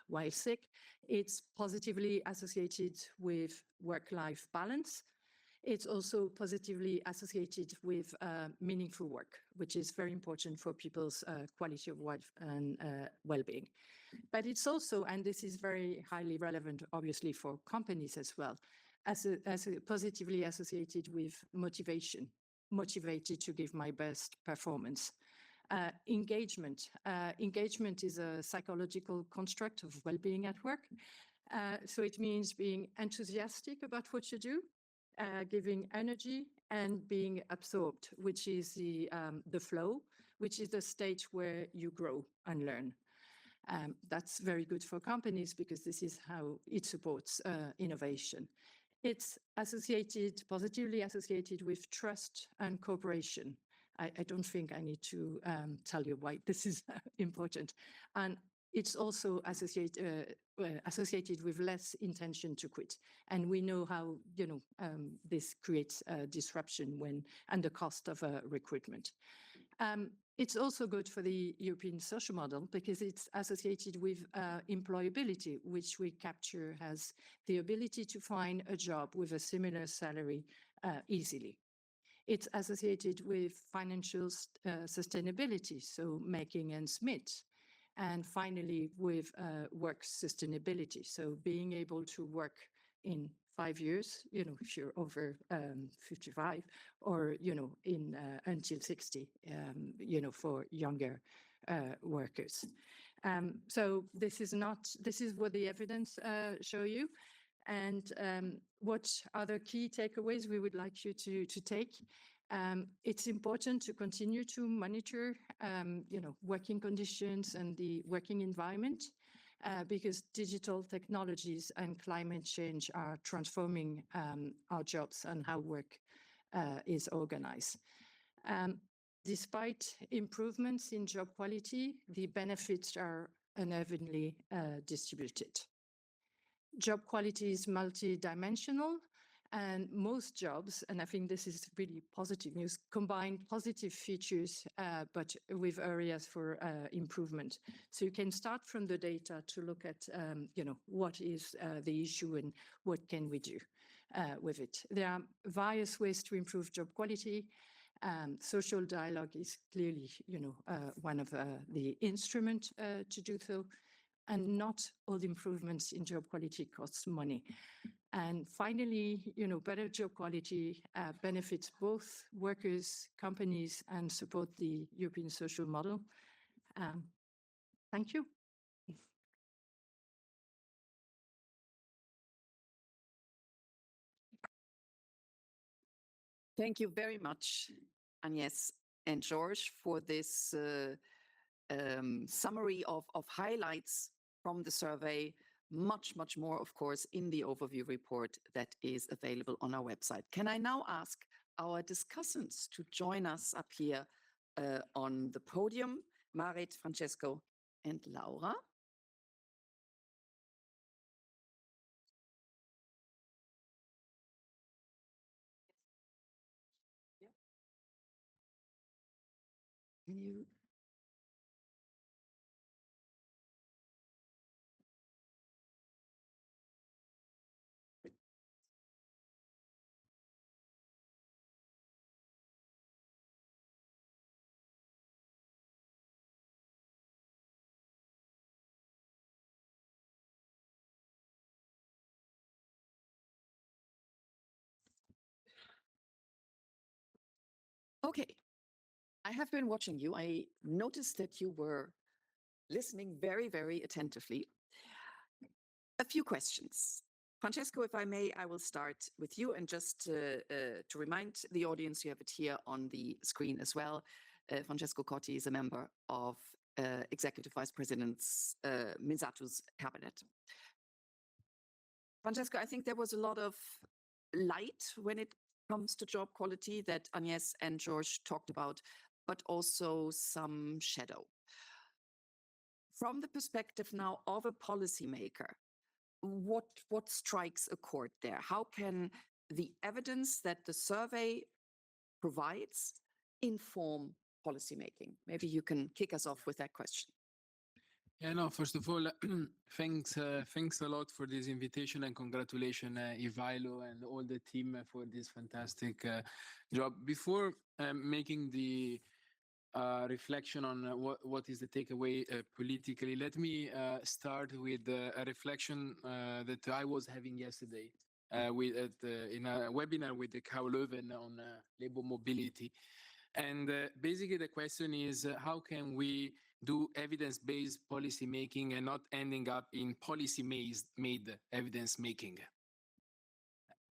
while sick. It's positively associated with work-life balance. It's also positively associated with meaningful work, which is very important for people's quality of life and well-being. But it's also, and this is very highly relevant, obviously, for companies as well, as positively associated with motivation, motivated to give my best performance. Engagement. Engagement is a psychological construct of well-being at work. So it means being enthusiastic about what you do, giving energy and being absorbed, which is the flow, which is the state where you grow and learn. That's very good for companies because this is how it supports innovation. It's associated, positively associated with trust and cooperation. I don't think I need to tell you why this is important. And it's also associated with less intention to quit. And we know how, this creates disruption and the cost of recruitment. It's also good for the European social model because it's associated with employability, which we capture as the ability to find a job with a similar salary easily. It's associated with financial sustainability, so making ends meet. And finally, with work sustainability, so being able to work in 5 years, if you're over 55, or, in until 60, for younger workers. So this is what the evidence show you. And what are the key takeaways we would like you to take? It's important to continue to monitor, working conditions and the working environment, because digital technologies and climate change are transforming our jobs and how work is organized. Despite improvements in job quality, the benefits are unevenly distributed. Job quality is multidimensional, and most jobs, and I think this is really positive news, combine positive features, but with areas for improvement. So you can start from the data to look at, what is the issue and what can we do with it. There are various ways to improve job quality. Social dialogue is clearly, one of the instruments to do so. And not all the improvements in job quality costs money. And finally, better job quality benefits both workers, companies, and support the European social model. Thank you. Thank you very much, Agnès and George, for this summary of highlights from the survey. Much more, of course, in the overview report that is available on our website. Can I now ask our discussants to join us up here on the podium? Marit, Francesco, and Laura. Can you? Okay, I have been watching you. I noticed that you were listening very attentively. A few questions. Francesco, if I may, I will start with you, and just to remind the audience, you have it here on the screen as well. Francesco Corti is a member of Executive Vice President Minsatu's cabinet. Francesco, I think there was a lot of light when it comes to job quality that Agnès and George talked about, but also some shadow. From the perspective now of a policymaker, what strikes a chord there? How can the evidence that the survey provides inform policymaking? Maybe you can kick us off with that question. Yeah, no, first of all, thanks a lot for this invitation and congratulations, Ivailo and all the team for this fantastic job. Before making the reflection on what is the takeaway politically, let me start with a reflection that I was having yesterday in a webinar with the Carl Leuven on labor mobility. And basically the question is, how can we do evidence-based policy making and not ending up in policy-made evidence making?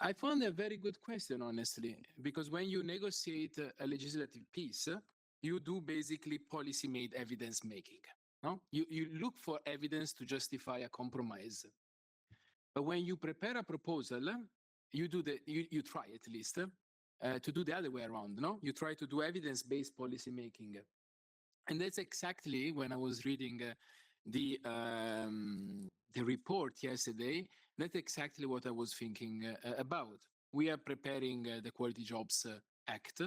I found a very good question, honestly, because when you negotiate a legislative piece, you do basically policy-made evidence making. No? You look for evidence to justify a compromise. But when you prepare a proposal, you try at least to do the other way around. No, you try to do evidence-based policy making. And that's exactly when I was reading the report yesterday. That's exactly what I was thinking about. We are preparing the Quality Jobs Act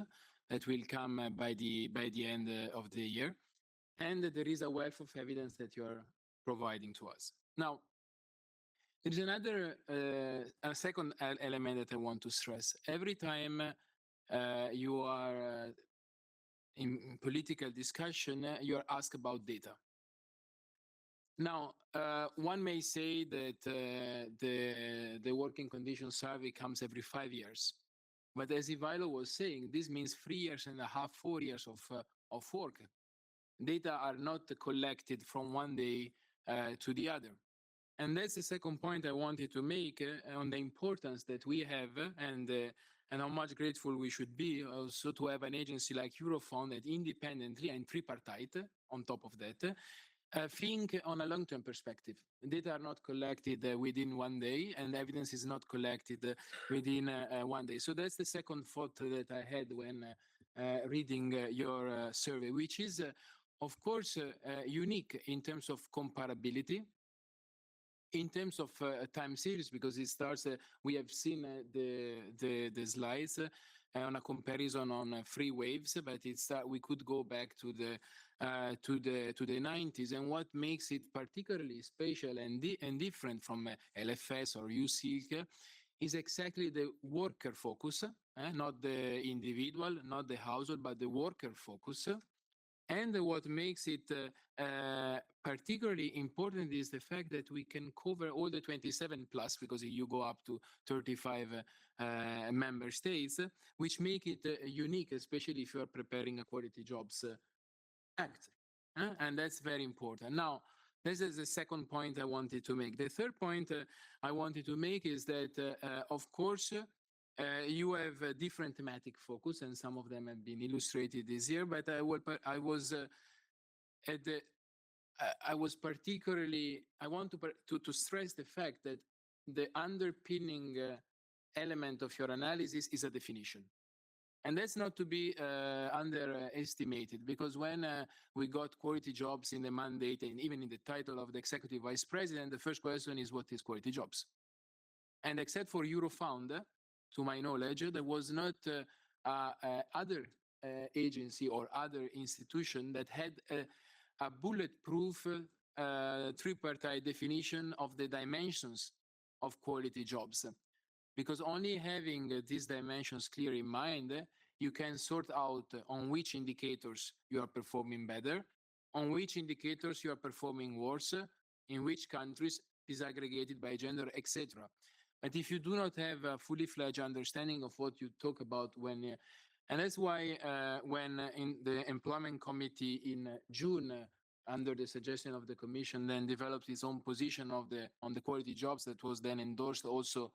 that will come by the end of the year, and there is a wealth of evidence that you are providing to us. Now, there is another a second element that I want to stress. Every time you are in political discussion, you are asked about data. Now, one may say that the working conditions survey comes every 5 years. But as Ivailo was saying, this means 3.5 years, 4 years of work. Data are not collected from one day to the other. And that's the second point I wanted to make on the importance that we have and how much grateful we should be also to have an agency like Eurofound that independently and tripartite on top of that think on a long-term perspective. Data are not collected within one day, and evidence is not collected within 1 day. So that's the second thought that I had when reading your survey, which is, of course, unique in terms of comparability, in terms of time series, because it starts, we have seen the slides on a comparison on 3 waves, but we could go back to the 90s. And what makes it particularly special and different from LFS or USILK is exactly the worker focus, not the individual, not the household, but the worker focus. And what makes it particularly important is the fact that we can cover all the 27 plus, because you go up to 35 member states, which make it unique, especially if you are preparing a Quality Jobs Act. And that's very important. Now, this is the second point I wanted to make. The third point I wanted to make is that, of course, you have a different thematic focus, and some of them have been illustrated this year, but I want to stress the fact that the underpinning element of your analysis is a definition. And that's not to be underestimated, because when we got quality jobs in the mandate and even in the title of the executive vice president, the first question is, what is quality jobs? And except for Eurofound, to my knowledge, there was not other agency or other institution that had a bulletproof tripartite definition of the dimensions of quality jobs. Because only having these dimensions clear in mind, you can sort out on which indicators you are performing better, on which indicators you are performing worse, in which countries, disaggregated by gender, etc. But if you do not have a fully fledged understanding of what you talk about when, and that's why when in the employment committee in June, under the suggestion of the Commission, then developed its own position on the quality jobs that was then endorsed also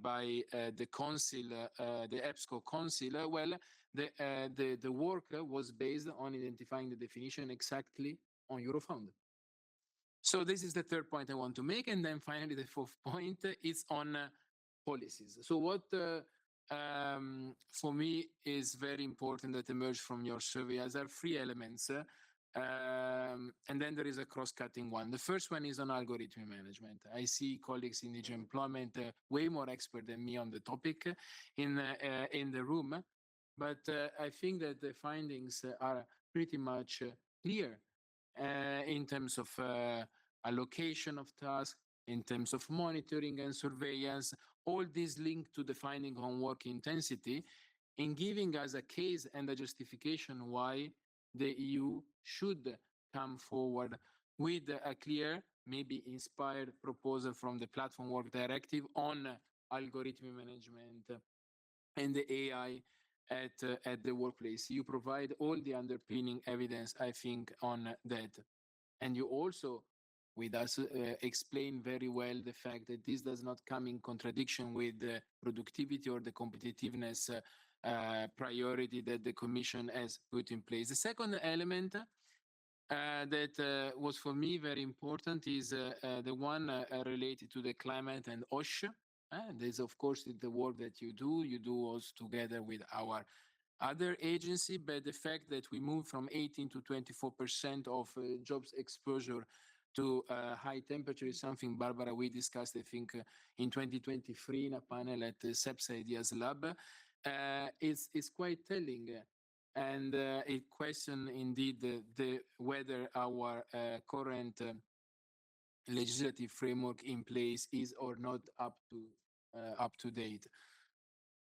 by the council, the EBSCO council. Well, the work was based on identifying the definition exactly on Eurofound. So this is the third point I want to make. And then finally, the fourth point is on policies. So what for me is very important that emerged from your survey as are 3 elements. And then there is a cross-cutting one. The first one is on algorithm management. I see colleagues in DG Employment way more expert than me on the topic in the room. But I think that the findings are pretty much clear. in terms of allocation of tasks, in terms of monitoring and surveillance, all these linked to the finding on work intensity, in giving us a case and a justification why the EU should come forward with a clear, maybe inspired proposal from the Platform Work Directive on algorithm management and the AI at the workplace. You provide all the underpinning evidence, I think, on that. And you also, with us, explain very well the fact that this does not come in contradiction with the productivity or the competitiveness priority that the Commission has put in place. The second element that was for me very important is the one related to the climate and OSH. There's, of course, the work that you do also together with our other agency, but the fact that we move from 18 to 24% of jobs exposure to high temperature is something, Barbara, we discussed, I think, in 2023 in a panel at the SEPS Ideas Lab. It's quite telling. And it questions indeed whether our current legislative framework in place is or not up to date.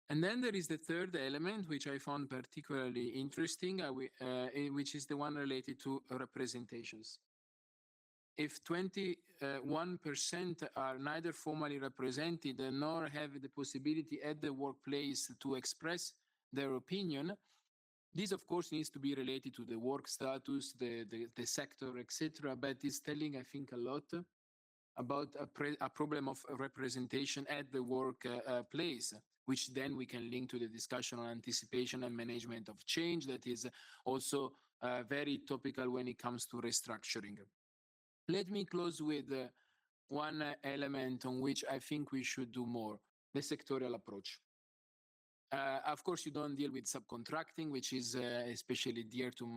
And then there is the third element, which I found particularly interesting, which is the one related to representations. If 21% are neither formally represented nor have the possibility at the workplace to express their opinion, this, of course, needs to be related to the work status, the sector, etc. But it's telling, I think, a lot about a problem of representation at the workplace, which then we can link to the discussion on anticipation and management of change that is also very topical when it comes to restructuring. Let me close with one element on which I think we should do more, the sectorial approach. Of course, you don't deal with subcontracting, which is especially dear to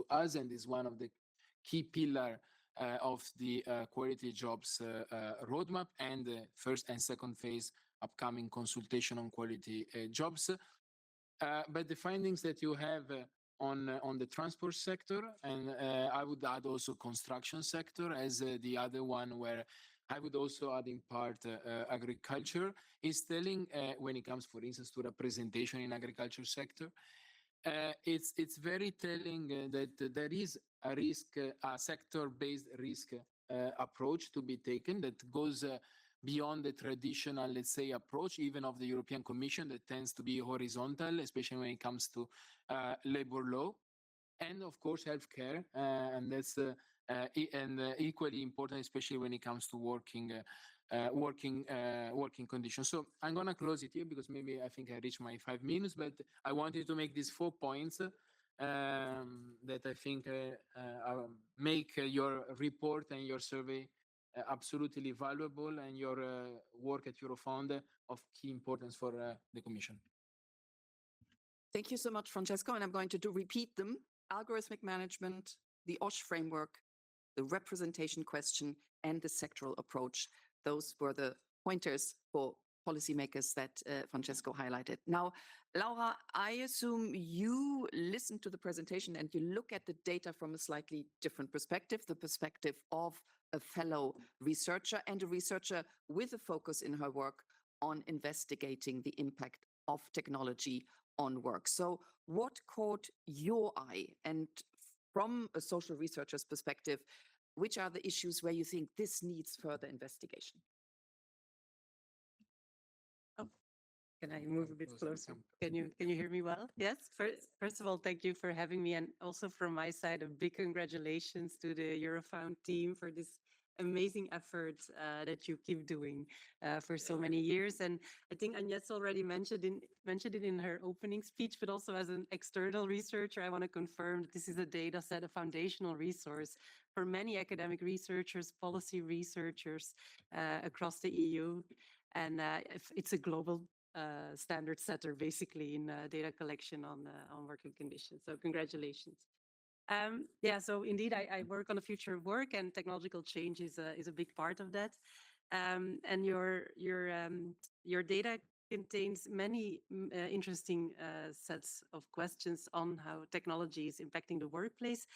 us, and is one of the key pillars of the quality jobs roadmap and the first and second phase upcoming consultation on quality jobs. But the findings that you have on the transport sector, and I would add also construction sector as the other one where I would also add in part agriculture, is telling when it comes, for instance, to representation in agriculture sector, it's very telling that there is a risk, a sector-based risk approach to be taken that goes beyond the traditional, let's say, approach, even of the European Commission that tends to be horizontal, especially when it comes to labor law, and of course, healthcare, and that's equally important, especially when it comes to working conditions. So I'm going to close it here because maybe I think I reached my 5 minutes, but I wanted to make these 4 points that I think make your report and your survey absolutely valuable, and your work at Eurofound of key importance for the Commission. Thank you so much, Francesco. And I'm going to repeat them. Algorithmic management, the OSH framework, the representation question, and the sectoral approach. Those were the pointers for policymakers that Francesco highlighted. Now, Laura, I assume you listened to the presentation and you look at the data from a slightly different perspective, the perspective of a fellow researcher and a researcher with a focus in her work on investigating the impact of technology on work. So what caught your eye? And from a social researcher's perspective, which are the issues where you think this needs further investigation? Oh, can I move a bit closer? Can you hear me well? Yes. First of all, thank you for having me, and also from my side, a big congratulations to the Eurofound team for this amazing effort that you keep doing for so many years. And I think Agnes already mentioned it in her opening speech, but also as an external researcher, I want to confirm that this is a data set, a foundational resource for many academic researchers, policy researchers across the EU. And it's a global standard setter, basically, in data collection on working conditions. So congratulations. Yeah, so indeed, I work on the future of work, and technological change is a big part of that. And your data contains many interesting sets of questions on how technology is impacting the workplace.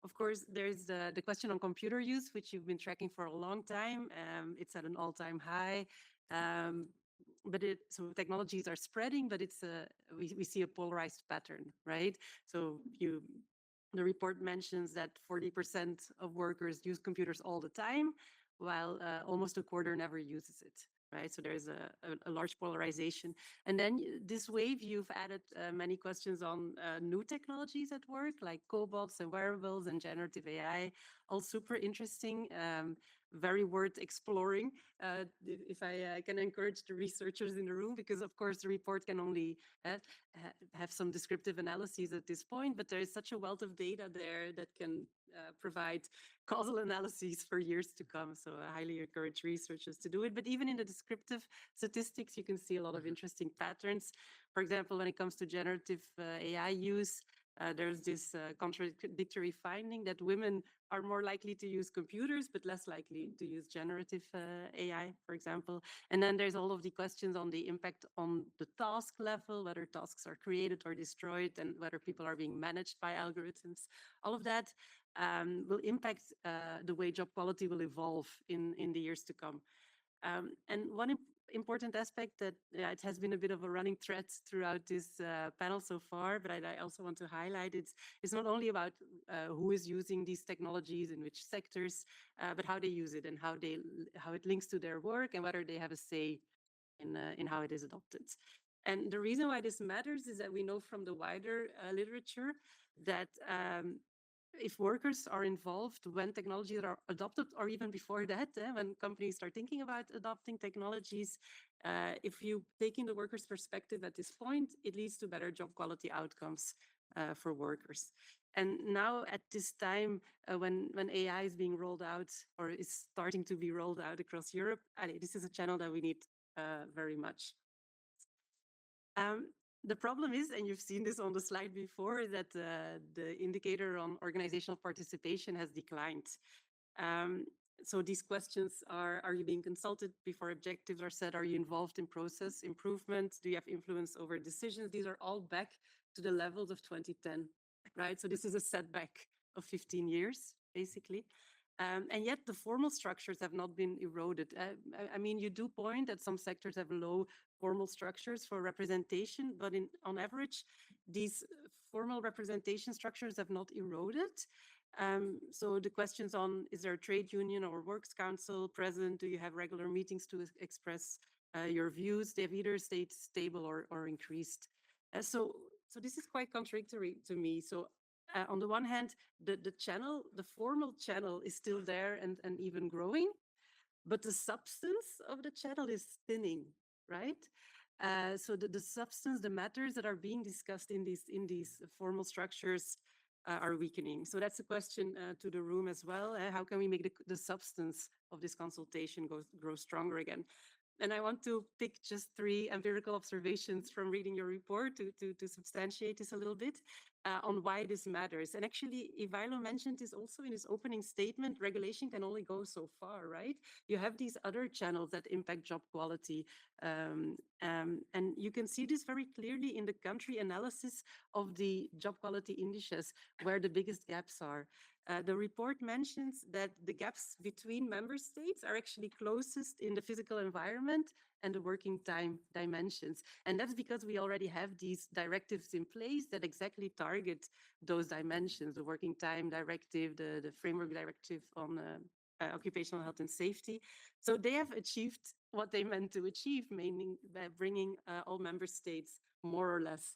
Of course, there's the question on computer use, which you've been tracking for a long time. It's at an all-time high. So technologies are spreading, but we see a polarized pattern, right? So the report mentions that 40% of workers use computers all the time, while almost a quarter never uses it, right? So there's a large polarization. And then this wave, you've added many questions on new technologies at work, like cobots and wearables and generative AI, all super interesting, very worth exploring. If I can encourage the researchers in the room, because of course the report can only have some descriptive analyses at this point, but there is such a wealth of data there that can provide causal analyses for years to come. So I highly encourage researchers to do it. But even in the descriptive statistics, you can see a lot of interesting patterns. For example, when it comes to generative AI use, there's this contradictory finding that women are more likely to use computers, but less likely to use generative AI, for example. And then there's all of the questions on the impact on the task level, whether tasks are created or destroyed, and whether people are being managed by algorithms. All of that will impact the way job quality will evolve in the years to come. And one important aspect that it has been a bit of a running thread throughout this panel so far, but I also want to highlight it's not only about who is using these technologies in which sectors, but how they use it and how it links to their work and whether they have a say in how it is adopted. And the reason why this matters is that we know from the wider literature that if workers are involved when technologies are adopted, or even before that, when companies start thinking about adopting technologies, if you take in the workers' perspective at this point, it leads to better job quality outcomes for workers. And now at this time, when AI is being rolled out or is starting to be rolled out across Europe, this is a channel that we need very much. The problem is, and you've seen this on the slide before, that the indicator on organizational participation has declined. So these questions are you being consulted before objectives are set? Are you involved in process improvement? Do you have influence over decisions? These are all back to the levels of 2010, right? So this is a setback of 15 years, basically. And yet the formal structures have not been eroded. I mean, you do point that some sectors have low formal structures for representation, but on average, these formal representation structures have not eroded. So the questions on, is there a trade union or works council present? Do you have regular meetings to express your views? They have either stayed stable or increased. So this is quite contradictory to me. So on the one hand, the formal channel is still there and even growing, but the substance of the channel is thinning, right? So the substance, the matters that are being discussed in these formal structures are weakening. So that's a question to the room as well. How can we make the substance of this consultation grow stronger again? And I want to pick just 3 empirical observations from reading your report to substantiate this a little bit on why this matters. And actually, Ivailo mentioned this also in his opening statement, regulation can only go so far, right? You have these other channels that impact job quality. And you can see this very clearly in the country analysis of the job quality indices, where the biggest gaps are. The report mentions that the gaps between member states are actually closest in the physical environment and the working time dimensions. And that's because we already have these directives in place that exactly target those dimensions, the working time directive, the framework directive on occupational health and safety. So they have achieved what they meant to achieve, meaning by bringing all member states more or less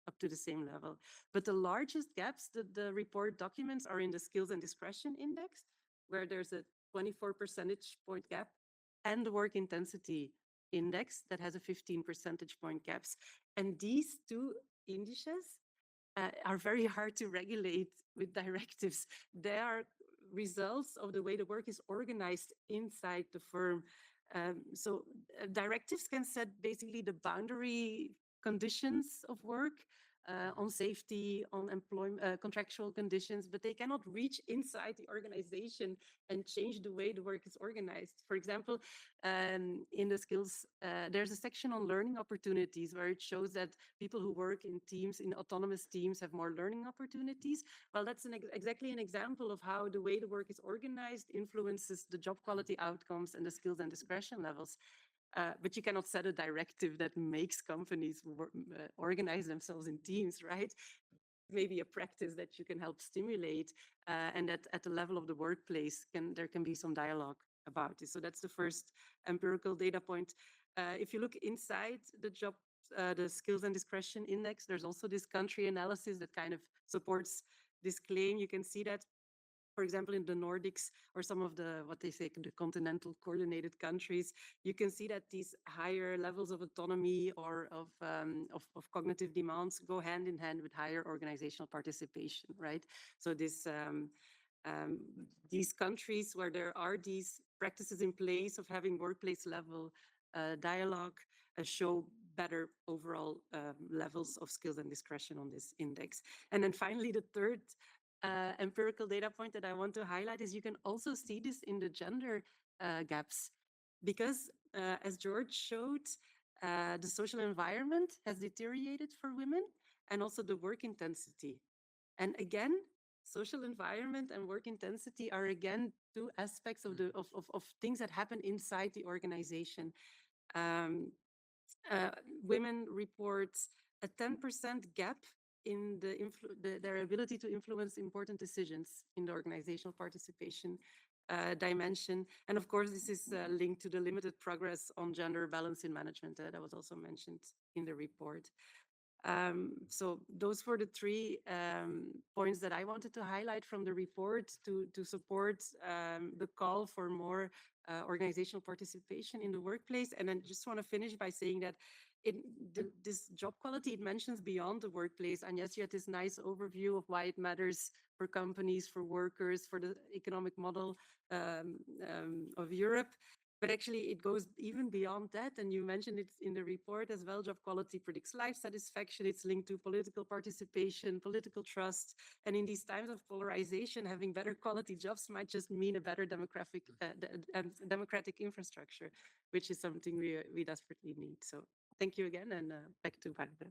up to the same level. But the largest gaps that the report documents are in the skills and discretion index, where there's a 24 percentage point gap, and the work intensity index that has a 15 percentage point gaps. And these 2 indices are very hard to regulate with directives. They are results of the way the work is organized inside the firm. So directives can set basically the boundary conditions of work, on safety, on employment, contractual conditions, but they cannot reach inside the organization and change the way the work is organized. For example, in the skills, there's a section on learning opportunities where it shows that people who work in teams, in autonomous teams, have more learning opportunities. Well, that's exactly an example of how the way the work is organized influences the job quality outcomes and the skills and discretion levels. But you cannot set a directive that makes companies organize themselves in teams, right? Maybe a practice that you can help stimulate, and that at the level of the workplace, there can be some dialogue about it. So that's the first empirical data point. If you look inside the skills and discretion index, there's also this country analysis that kind of supports this claim. You can see that, for example, in the Nordics or some of the, what they say, the continental coordinated countries, you can see that these higher levels of autonomy or of cognitive demands go hand in hand with higher organizational participation, right? So these countries where there are these practices in place of having workplace level dialogue show better overall levels of skills and discretion on this index. And then finally, the third empirical data point that I want to highlight is you can also see this in the gender gaps, because as George showed, the social environment has deteriorated for women, and also the work intensity. And again, social environment and work intensity are again two aspects of things that happen inside the organization. Women report a 10% gap in their ability to influence important decisions in the organizational participation dimension. And of course, this is linked to the limited progress on gender balance in management that was also mentioned in the report. So those were the three points that I wanted to highlight from the report to support the call for more organizational participation in the workplace. And then just want to finish by saying that this job quality, it mentions beyond the workplace. And yes, you had this nice overview of why it matters for companies, for workers, for the economic model of Europe. But actually, it goes even beyond that. And you mentioned it in the report as well. Job quality predicts life satisfaction. It's linked to political participation, political trust. And in these times of polarization, having better quality jobs might just mean a better democratic infrastructure, which is something we desperately need. So thank you again, and back to Barbara.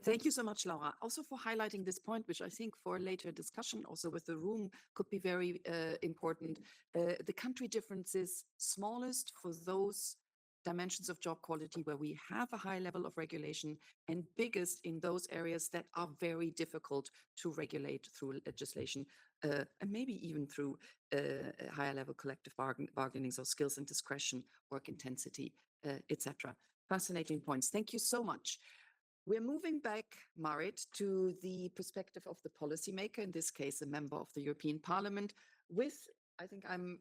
Thank you so much, Laura, also for highlighting this point, which I think for later discussion also with the room could be very important. The country difference is smallest for those dimensions of job quality where we have a high level of regulation, and biggest in those areas that are very difficult to regulate through legislation, and maybe even through higher level collective bargaining, so skills and discretion, work intensity, etc. Fascinating points. Thank you so much. We're moving back, Marit, to the perspective of the policymaker, in this case, a member of the European Parliament, with, I think I'm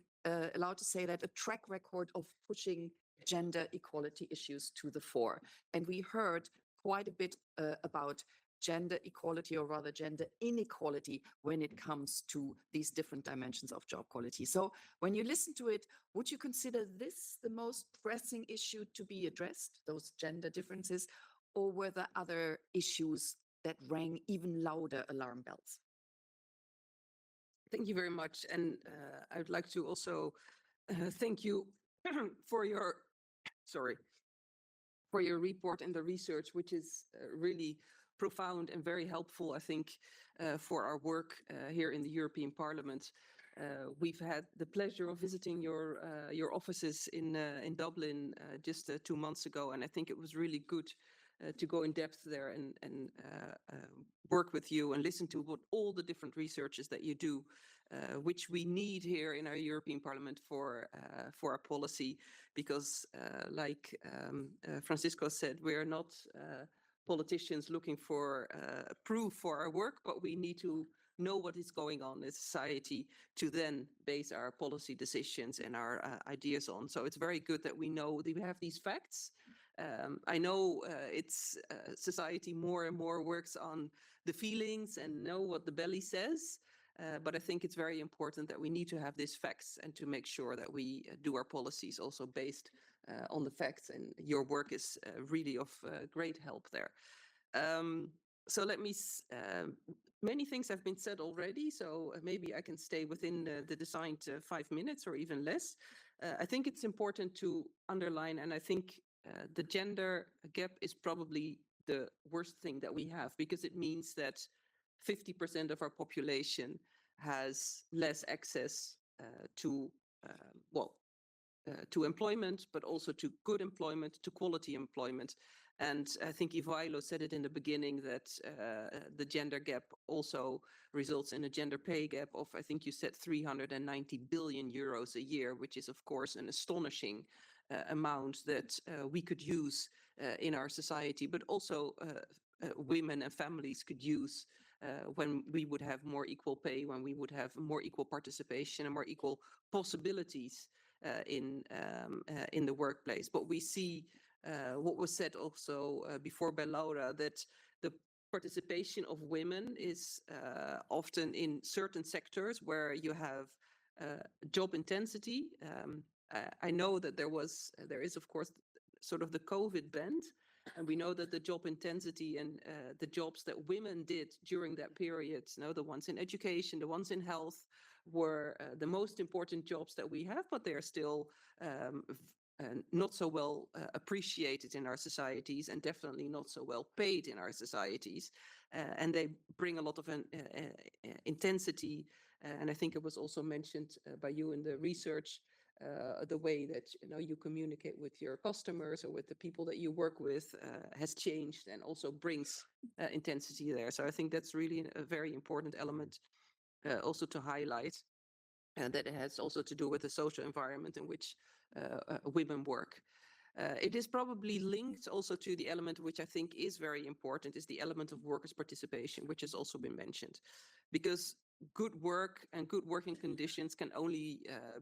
allowed to say that, a track record of pushing gender equality issues to the fore. And we heard quite a bit about gender equality, or rather gender inequality, when it comes to these different dimensions of job quality. So when you listen to it, would you consider this the most pressing issue to be addressed, those gender differences? Or were there other issues that rang even louder alarm bells? Thank you very much. And I would like to also thank you for your, for your report and the research, which is really profound and very helpful, I think, for our work here in the European Parliament. We've had the pleasure of visiting your offices in Dublin just 2 months ago, and I think it was really good to go in depth there and work with you and listen to what all the different researches that you do, which we need here in our European Parliament for our policy, because like Francesco said, we are not politicians looking for proof for our work, but we need to know what is going on in society to then base our policy decisions and our ideas on. So it's very good that we know that we have these facts. I know it's society more and more works on the feelings and know what the belly says, but I think it's very important that we need to have these facts and to make sure that we do our policies also based on the facts, and your work is really of great help there. So let me, many things have been said already, so maybe I can stay within the designed 5 minutes or even less. I think it's important to underline, and I think the gender gap is probably the worst thing that we have, because it means that 50% of our population has less access to, to employment, but also to good employment, to quality employment. And I think Ivailo said it in the beginning that the gender gap also results in a gender pay gap of, I think you said, 390 billion euros a year, which is, of course, an astonishing amount that we could use in our society, but also women and families could use when we would have more equal pay, when we would have more equal participation and more equal possibilities in the workplace. But we see what was said also before by Laura, that the participation of women is often in certain sectors where you have job intensity. I know that there is, of course, sort of the COVID bend, and we know that the job intensity and the jobs that women did during that period, the ones in education, the ones in health, were the most important jobs that we have, but they are still not so well appreciated in our societies, and definitely not so well paid in our societies. And they bring a lot of intensity. And I think it was also mentioned by you in the research, the way that you communicate with your customers or with the people that you work with has changed, and also brings intensity there. So I think that's really a very important element also to highlight, and that it has also to do with the social environment in which women work. It is probably linked also to the element which I think is very important, is the element of workers' participation, which has also been mentioned. Because good work and good working conditions can only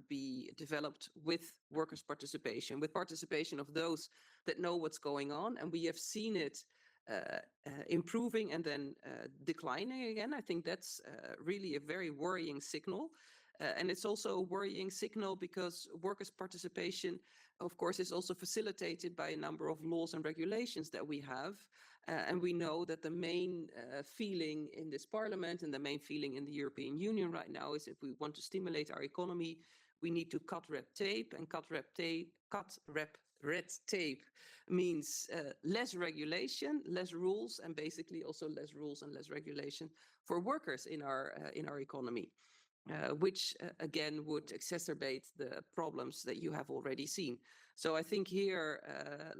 be developed with workers' participation, with participation of those that know what's going on. And we have seen it improving and then declining again. I think that's really a very worrying signal. And it's also a worrying signal because workers' participation, of course, is also facilitated by a number of laws and regulations that we have. And we know that the main feeling in this parliament and the main feeling in the European Union right now is, if we want to stimulate our economy, we need to cut red tape. And cut red tape means less regulation, less rules, and basically also less rules and less regulation for workers in our economy. Which again would exacerbate the problems that you have already seen. So I think here,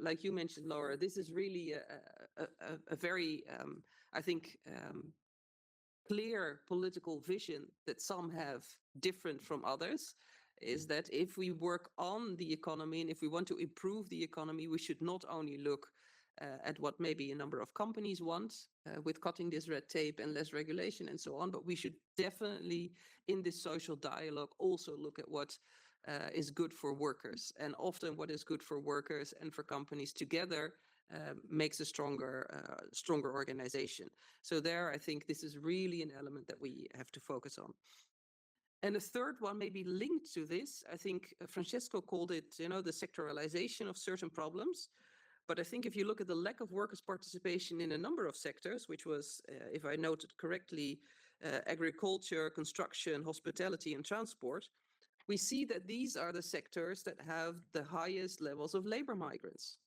like you mentioned, Laura, this is really a very, I think, clear political vision that some have different from others, is that if we work on the economy and if we want to improve the economy, we should not only look at what maybe a number of companies want with cutting this red tape and less regulation and so on, but we should definitely in this social dialogue also look at what is good for workers. And often what is good for workers and for companies together makes a stronger organization. So there, I think this is really an element that we have to focus on. And a third one, maybe linked to this, I think Francesco called it, the sectoralization of certain problems. But I think if you look at the lack of workers' participation in a number of sectors, which was, if I noted correctly, agriculture, construction, hospitality, and transport, we see that these are the sectors that have the highest levels of labor migrants.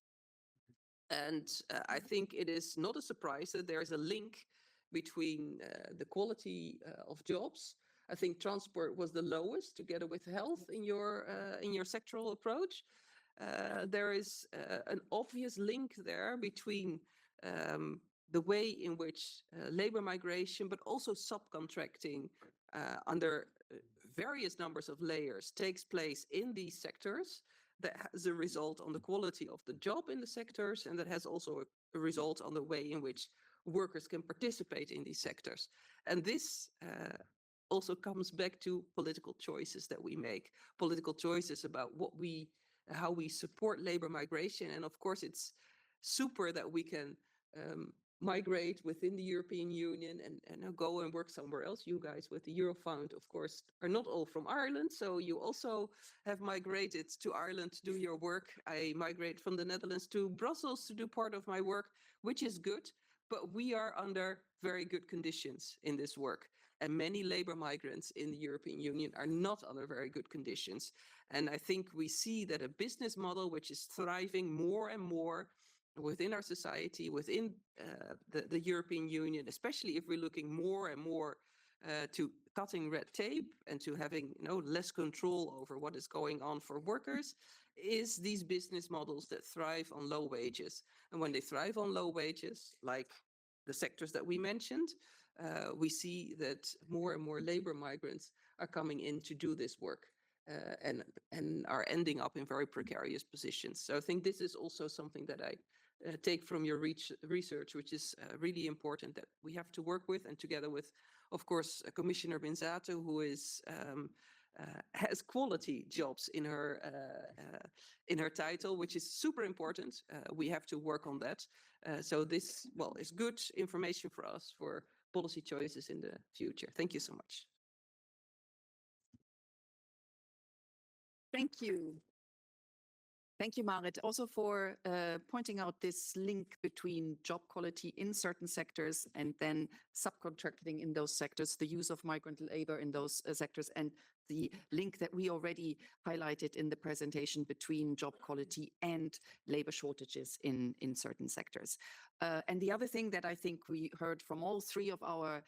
And I think it is not a surprise that there is a link between the quality of jobs. I think transport was the lowest, together with health, in your sectoral approach. There is an obvious link there between the way in which labor migration, but also subcontracting under various numbers of layers takes place in these sectors, that has a result on the quality of the job in the sectors, and that has also a result on the way in which workers can participate in these sectors. And this also comes back to political choices that we make, political choices about how we support labor migration. And of course, it's super that we can migrate within the European Union and go and work somewhere else. You guys with the Eurofund, of course, are not all from Ireland. So you also have migrated to Ireland to do your work. I migrate from the Netherlands to Brussels to do part of my work, which is good. but we are under very good conditions in this work. And many labor migrants in the European Union are not under very good conditions. And I think we see that a business model which is thriving more and more within our society, within the European Union, especially if we're looking more and more to cutting red tape and to having less control over what is going on for workers, is these business models that thrive on low wages. And when they thrive on low wages, like the sectors that we mentioned, we see that more and more labor migrants are coming in to do this work and are ending up in very precarious positions. So I think this is also something that I take from your research, which is really important that we have to work with, and together with, of course, Commissioner Benzato, who is has quality jobs in her title, which is super important. We have to work on that. So this, well, is good information for us for policy choices in the future. Thank you so much. Thank you. Thank you, Marit, also for pointing out this link between job quality in certain sectors and then subcontracting in those sectors, the use of migrant labor in those sectors, and the link that we already highlighted in the presentation between job quality and labor shortages in certain sectors. And the other thing that I think we heard from all three of our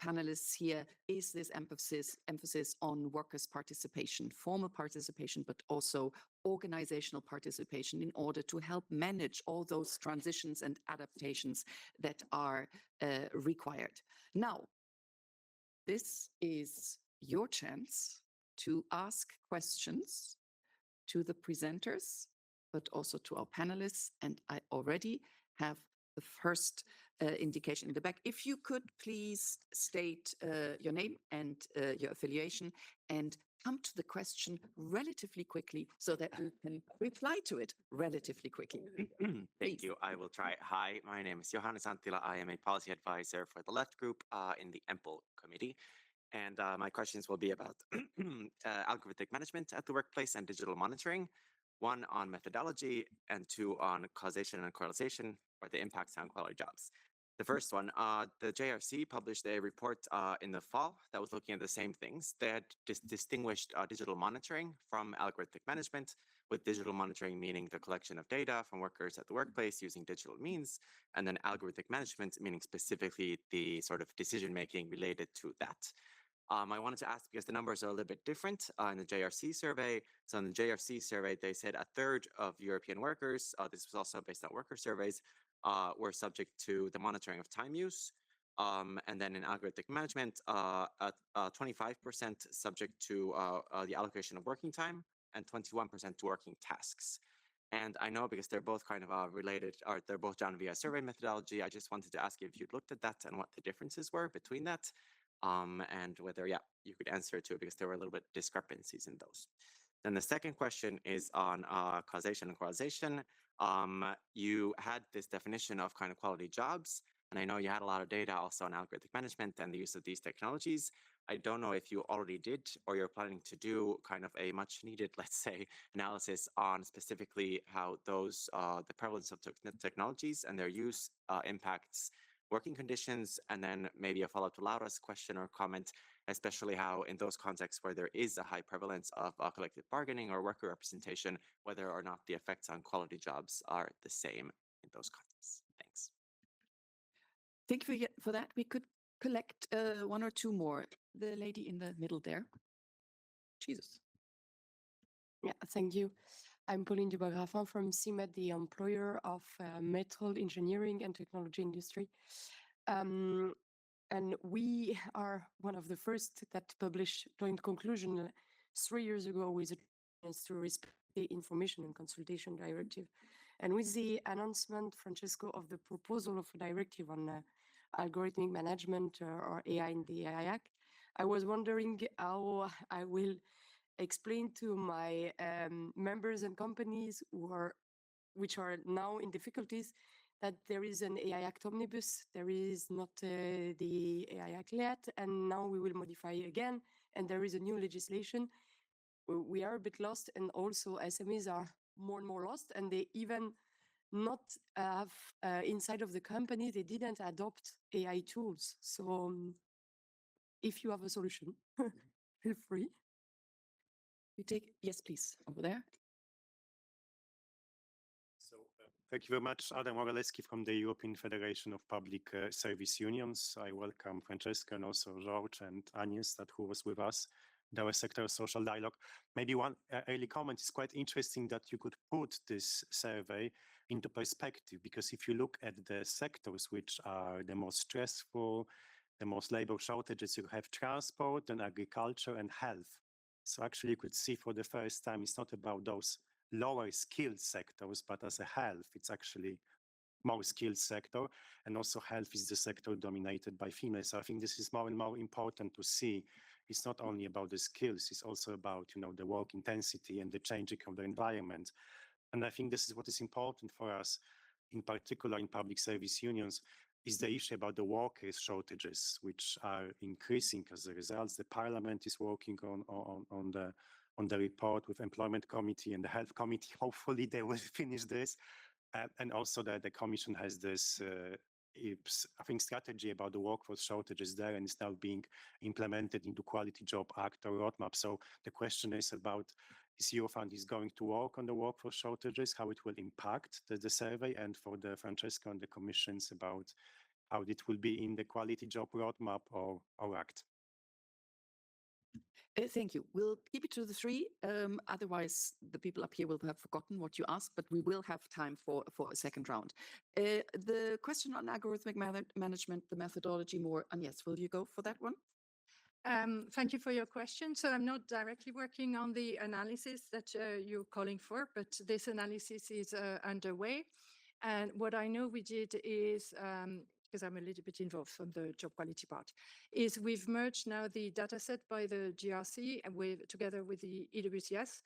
panelists here is this emphasis on workers' participation, formal participation, but also organizational participation in order to help manage all those transitions and adaptations that are required. Now, this is your chance to ask questions to the presenters, but also to our panelists. And I already have the first indication in the back. If you could please state your name and your affiliation and come to the question relatively quickly so that we can reply to it relatively quickly. Thank you. I will try. Hi, my name is Johannes Anttila. I am a policy advisor for the Left Group in the EMPL committee. And my questions will be about algorithmic management at the workplace and digital monitoring. One on methodology and two on causation and correlation, or the impacts on quality jobs. The first one, the JRC published a report in the fall that was looking at the same things. They had distinguished digital monitoring from algorithmic management, with digital monitoring meaning the collection of data from workers at the workplace using digital means, and then algorithmic management meaning specifically the sort of decision-making related to that. I wanted to ask because the numbers are a little bit different in the JRC survey. So in the JRC survey, they said a third of European workers, this was also based on worker surveys, were subject to the monitoring of time use. And then in algorithmic management, 25% subject to the allocation of working time and 21% to working tasks. And I know because they're both kind of related, or they're both done via survey methodology, I just wanted to ask you if you'd looked at that and what the differences were between that. And whether, you could answer to it because there were a little bit discrepancies in those. Then the second question is on causation and correlation. You had this definition of kind of quality jobs, and I know you had a lot of data also on algorithmic management and the use of these technologies. I don't know if you already did or you're planning to do kind of a much needed, let's say, analysis on specifically how those, the prevalence of technologies and their use impacts working conditions, and then maybe a follow-up to Laura's question or comment, especially how in those contexts where there is a high prevalence of collective bargaining or worker representation, whether or not the effects on quality jobs are the same in those contexts. Thanks. Thank you for that. We could collect one or two more. The lady in the middle there. Jesus. Yeah, thank you. I'm Pauline Dubois-Graffin from CMET, the employer of metal engineering and technology industry. And we are one of the first that published joint conclusion 3 years ago with to respect the Information and Consultation Directive. And with the announcement, Francesco, of the proposal of a directive on algorithmic management or AI in the AI Act, I was wondering how I will explain to my members and companies which are now in difficulties that there is an AI Act omnibus, there is not the AI Act yet, and now we will modify again, and there is a new legislation. We are a bit lost, and also SMEs are more and more lost, and they even not have inside of the company, they didn't adopt AI tools. So if you have a solution, feel free. We take, yes, please, over there. So, thank you very much. Adam Oraleski from the European Federation of Public Service Unions. I welcome Francesco and also George and Agnes who was with us in our sector social dialogue. Maybe one early comment is quite interesting that you could put this survey into perspective, because if you look at the sectors which are the most stressful, the most labor shortages, you have transport and agriculture and health. So actually you could see for the first time, it's not about those lower skilled sectors, but as a health, it's actually more skilled sector. And also health is the sector dominated by females. So I think this is more and more important to see. It's not only about the skills, it's also about, the work intensity and the changing of the environment. And I think this is what is important for us, in particular in public service unions, is the issue about the workers shortages, which are increasing as a result. The parliament is working on the report with employment committee and the health committee. Hopefully they will finish this. And also the commission has this, I think, strategy about the workforce shortages there, and it's now being implemented into Quality Job Act or roadmap. So the question is about, is Eurofund is going to work on the workforce shortages, how it will impact the survey, and for the Francesco and the commissions about how it will be in the Quality Job Roadmap or Act. Thank you. We'll keep it to the three. Otherwise, the people up here will have forgotten what you asked, but we will have time for a second round. The question on algorithmic management, the methodology more, and yes, will you go for that one? Thank you for your question. So I'm not directly working on the analysis that you're calling for, but this analysis is underway. And what I know we did is, because I'm a little bit involved from the job quality part, is we've merged now the data set by the GRC and together with the EWCS.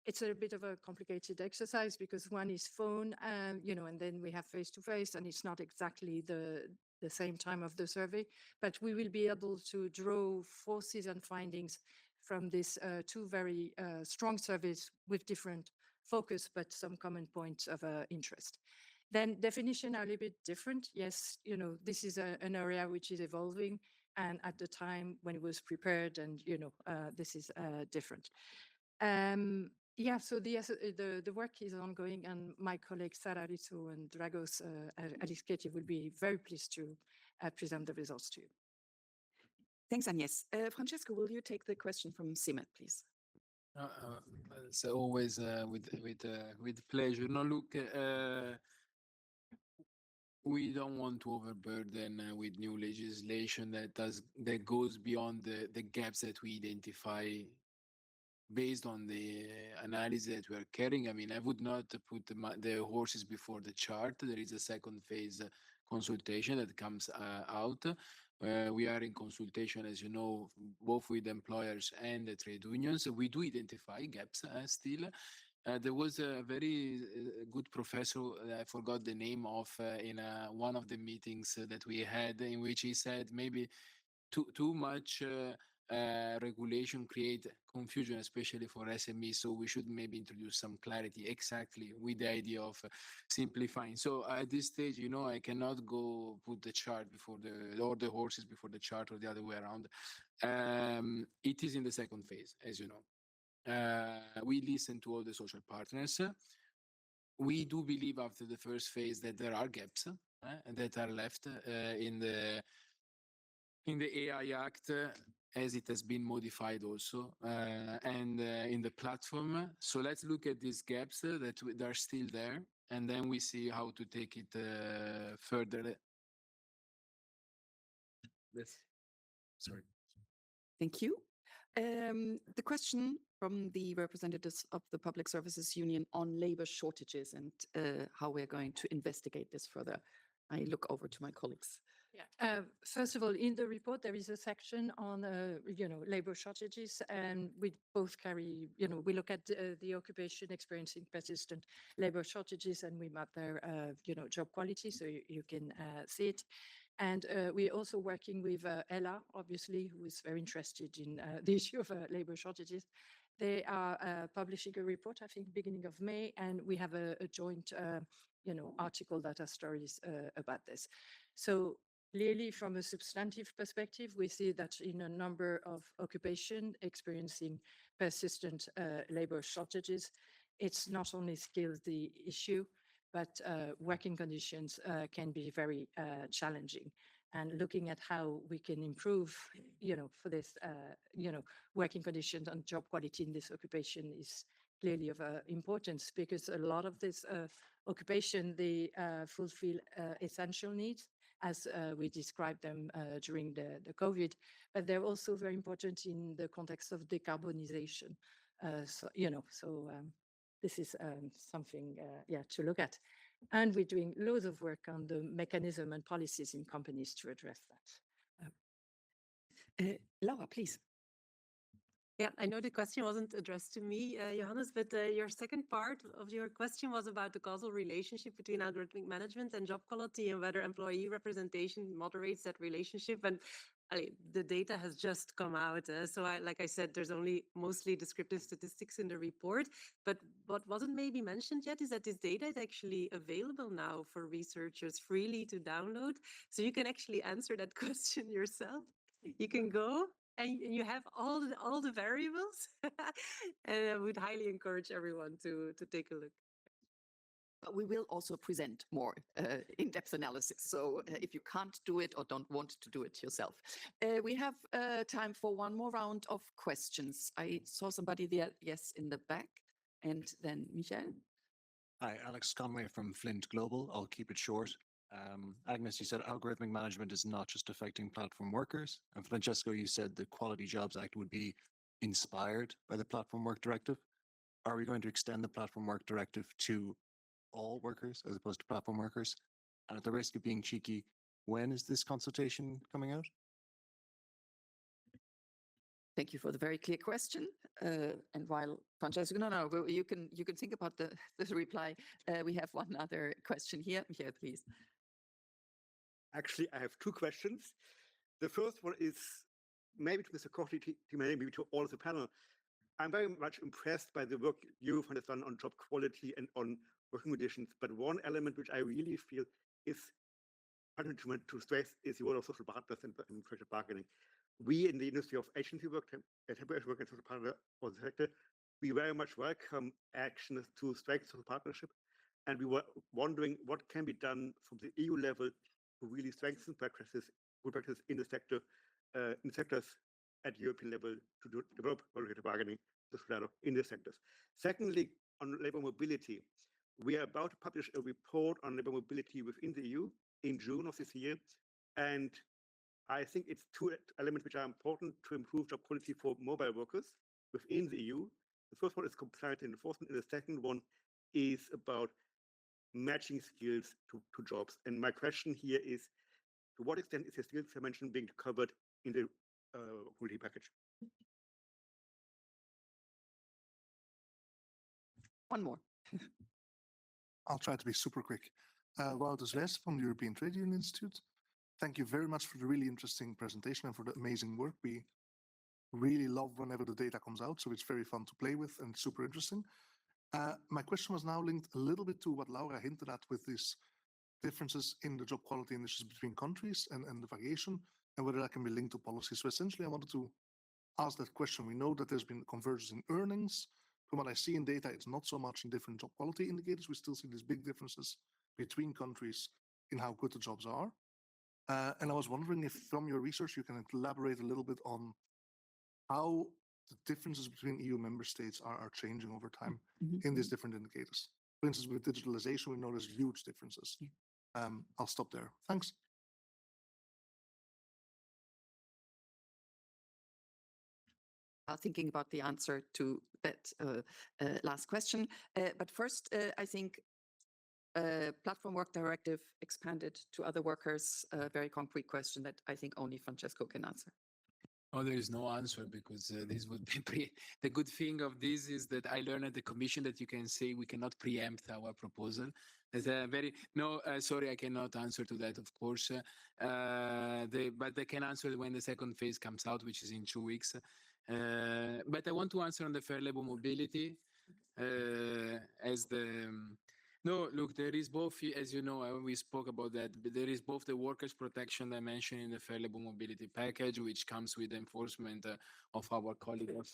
It's a bit of a complicated exercise because one is phone, and then we have face-to-face, and it's not exactly the same time of the survey, but we will be able to draw forces and findings from these two very strong surveys with different focus, but some common points of interest. Then definition are a little bit different. Yes, this is an area which is evolving, and at the time when it was prepared, and this is different. Yeah, so the work is ongoing, and my colleagues Sara Risso and Dragos Alisketi will be very pleased to present the results to you. Thanks, Agnes. Francesco, will you take the question from CMET, please? It's always with pleasure. No, look, we don't want to overburden with new legislation that goes beyond the gaps that we identify based on the analysis that we are carrying. I mean, I would not put the horses before the chart. There is a second phase consultation that comes out. We are in consultation, as you know, both with employers and the trade unions. We do identify gaps still. There was a very good professor, I forgot the name of, in one of the meetings that we had, in which he said maybe too much regulation create confusion, especially for SMEs. So we should maybe introduce some clarity exactly with the idea of simplifying. So at this stage, I cannot go put the chart before or the horses before the chart or the other way around. It is in the second phase, as you know. We listen to all the social partners. We do believe after the first phase that there are gaps that are left in the AI Act, as it has been modified also, and in the platform. So let's look at these gaps that are still there, and then we see how to take it further. Sorry. Thank you. The question from the representatives of the Public Services Union on labor shortages and how we're going to investigate this further. I look over to my colleagues. Yeah. First of all, in the report, there is a section on, labor shortages, and we both carry, we look at the occupation experiencing persistent labor shortages, and we map their, job quality, so you can see it. And we're also working with Ella, obviously, who is very interested in the issue of labor shortages. They are publishing a report, I think, beginning of May, and we have a joint, article data stories about this. So clearly, from a substantive perspective, we see that in a number of occupations experiencing persistent labor shortages, it's not only skills the issue, but working conditions can be very challenging. And looking at how we can improve, for this, working conditions and job quality in this occupation is clearly of importance, because a lot of this occupation, they fulfill essential needs as we described them during the COVID, but they're also very important in the context of decarbonization. This is something, to look at. And we're doing loads of work on the mechanism and policies in companies to address that. Laura, please. Yeah, I know the question wasn't addressed to me, Johannes, but your second part of your question was about the causal relationship between algorithmic management and job quality and whether employee representation moderates that relationship. And the data has just come out. Like I said, there's only mostly descriptive statistics in the report. But what wasn't maybe mentioned yet is that this data is actually available now for researchers freely to download. So you can actually answer that question yourself. You can go and you have all the variables. And I would highly encourage everyone to take a look. But we will also present more in-depth analysis. So if you can't do it or don't want to do it yourself. We have time for one more round of questions. I saw somebody there, yes, in the back. And then Michael. Hi, Alex Conway from Flint Global. I'll keep it short. Agnes, you said algorithmic management is not just affecting platform workers. And Francesco, you said the Quality Jobs Act would be inspired by the Platform Work Directive. Are we going to extend the Platform Work Directive to all workers as opposed to platform workers? And at the risk of being cheeky, when is this consultation coming out? Thank you for the very clear question. And while Francesco, you can think about the reply. We have one other question here. Here, please. Actually, I have two questions. The first one is maybe to Mr. Corti, maybe to all of the panel. I'm very much impressed by the work you have done on job quality and on working conditions. But one element which I really feel is to stress is the role of social partners and social bargaining. We in the industry of agency work, temporary work and social partner for the sector, we very much welcome actions to strengthen social partnership. And we were wondering what can be done from the EU level to really strengthen good practice in the sector, in sectors at European level to develop voluntary bargaining in the sectors. Secondly, on labor mobility, we are about to publish a report on labor mobility within the EU in June of this year. And I think it's two elements which are important to improve job quality for mobile workers within the EU. The first one is compliance and enforcement, and the second one is about matching skills to jobs. And my question here is, to what extent is the skills dimension being covered in the quality package? One more. I'll try to be super quick. Wout West from the European Trade Union Institute. Thank you very much for the really interesting presentation and for the amazing work. We really love whenever the data comes out, so it's very fun to play with and super interesting. My question was now linked a little bit to what Laura hinted at with these differences in the job quality initiatives between countries and the variation, and whether that can be linked to policy. So essentially, I wanted to ask that question. We know that there's been convergence in earnings. From what I see in data, it's not so much in different job quality indicators. We still see these big differences between countries in how good the jobs are. And I was wondering if from your research, you can elaborate a little bit on how the differences between EU member states are changing over time in these different indicators. For instance, with digitalization, we know there's huge differences. I'll stop there. Thanks. Thinking about the answer to that last question. But first, I think Platform Work Directive expanded to other workers, a very concrete question that I think only Francesco can answer. Oh, there is no answer because this would be the good thing of this is that I learned at the Commission that you can say we cannot preempt our proposal. That's a very sorry, I cannot answer to that, of course. But they can answer when the second phase comes out, which is in 2 weeks. But I want to answer on the fair labor mobility as the no, look, there is both, as you know, we spoke about that, but there is both the workers' protection dimension in the fair labor mobility package, which comes with enforcement of our colleague of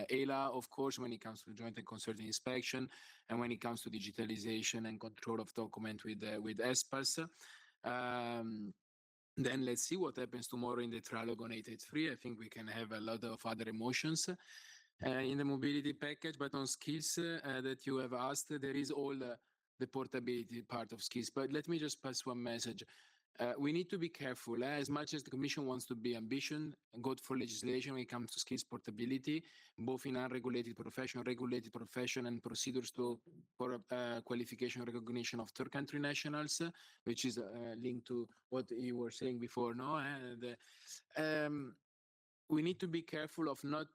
ELA, of course, when it comes to joint and concerted inspection, and when it comes to digitalization and control of document with ESPAS. Then let's see what happens tomorrow in the trilogue on 883. I think we can have a lot of other emotions in the mobility package, but on skills that you have asked, there is all the portability part of skills. But let me just pass one message. We need to be careful. As much as the Commission wants to be ambitious and go for legislation when it comes to skills portability, both in unregulated profession, regulated profession, and procedures for qualification recognition of third country nationals, which is linked to what you were saying before, no? We need to be careful of not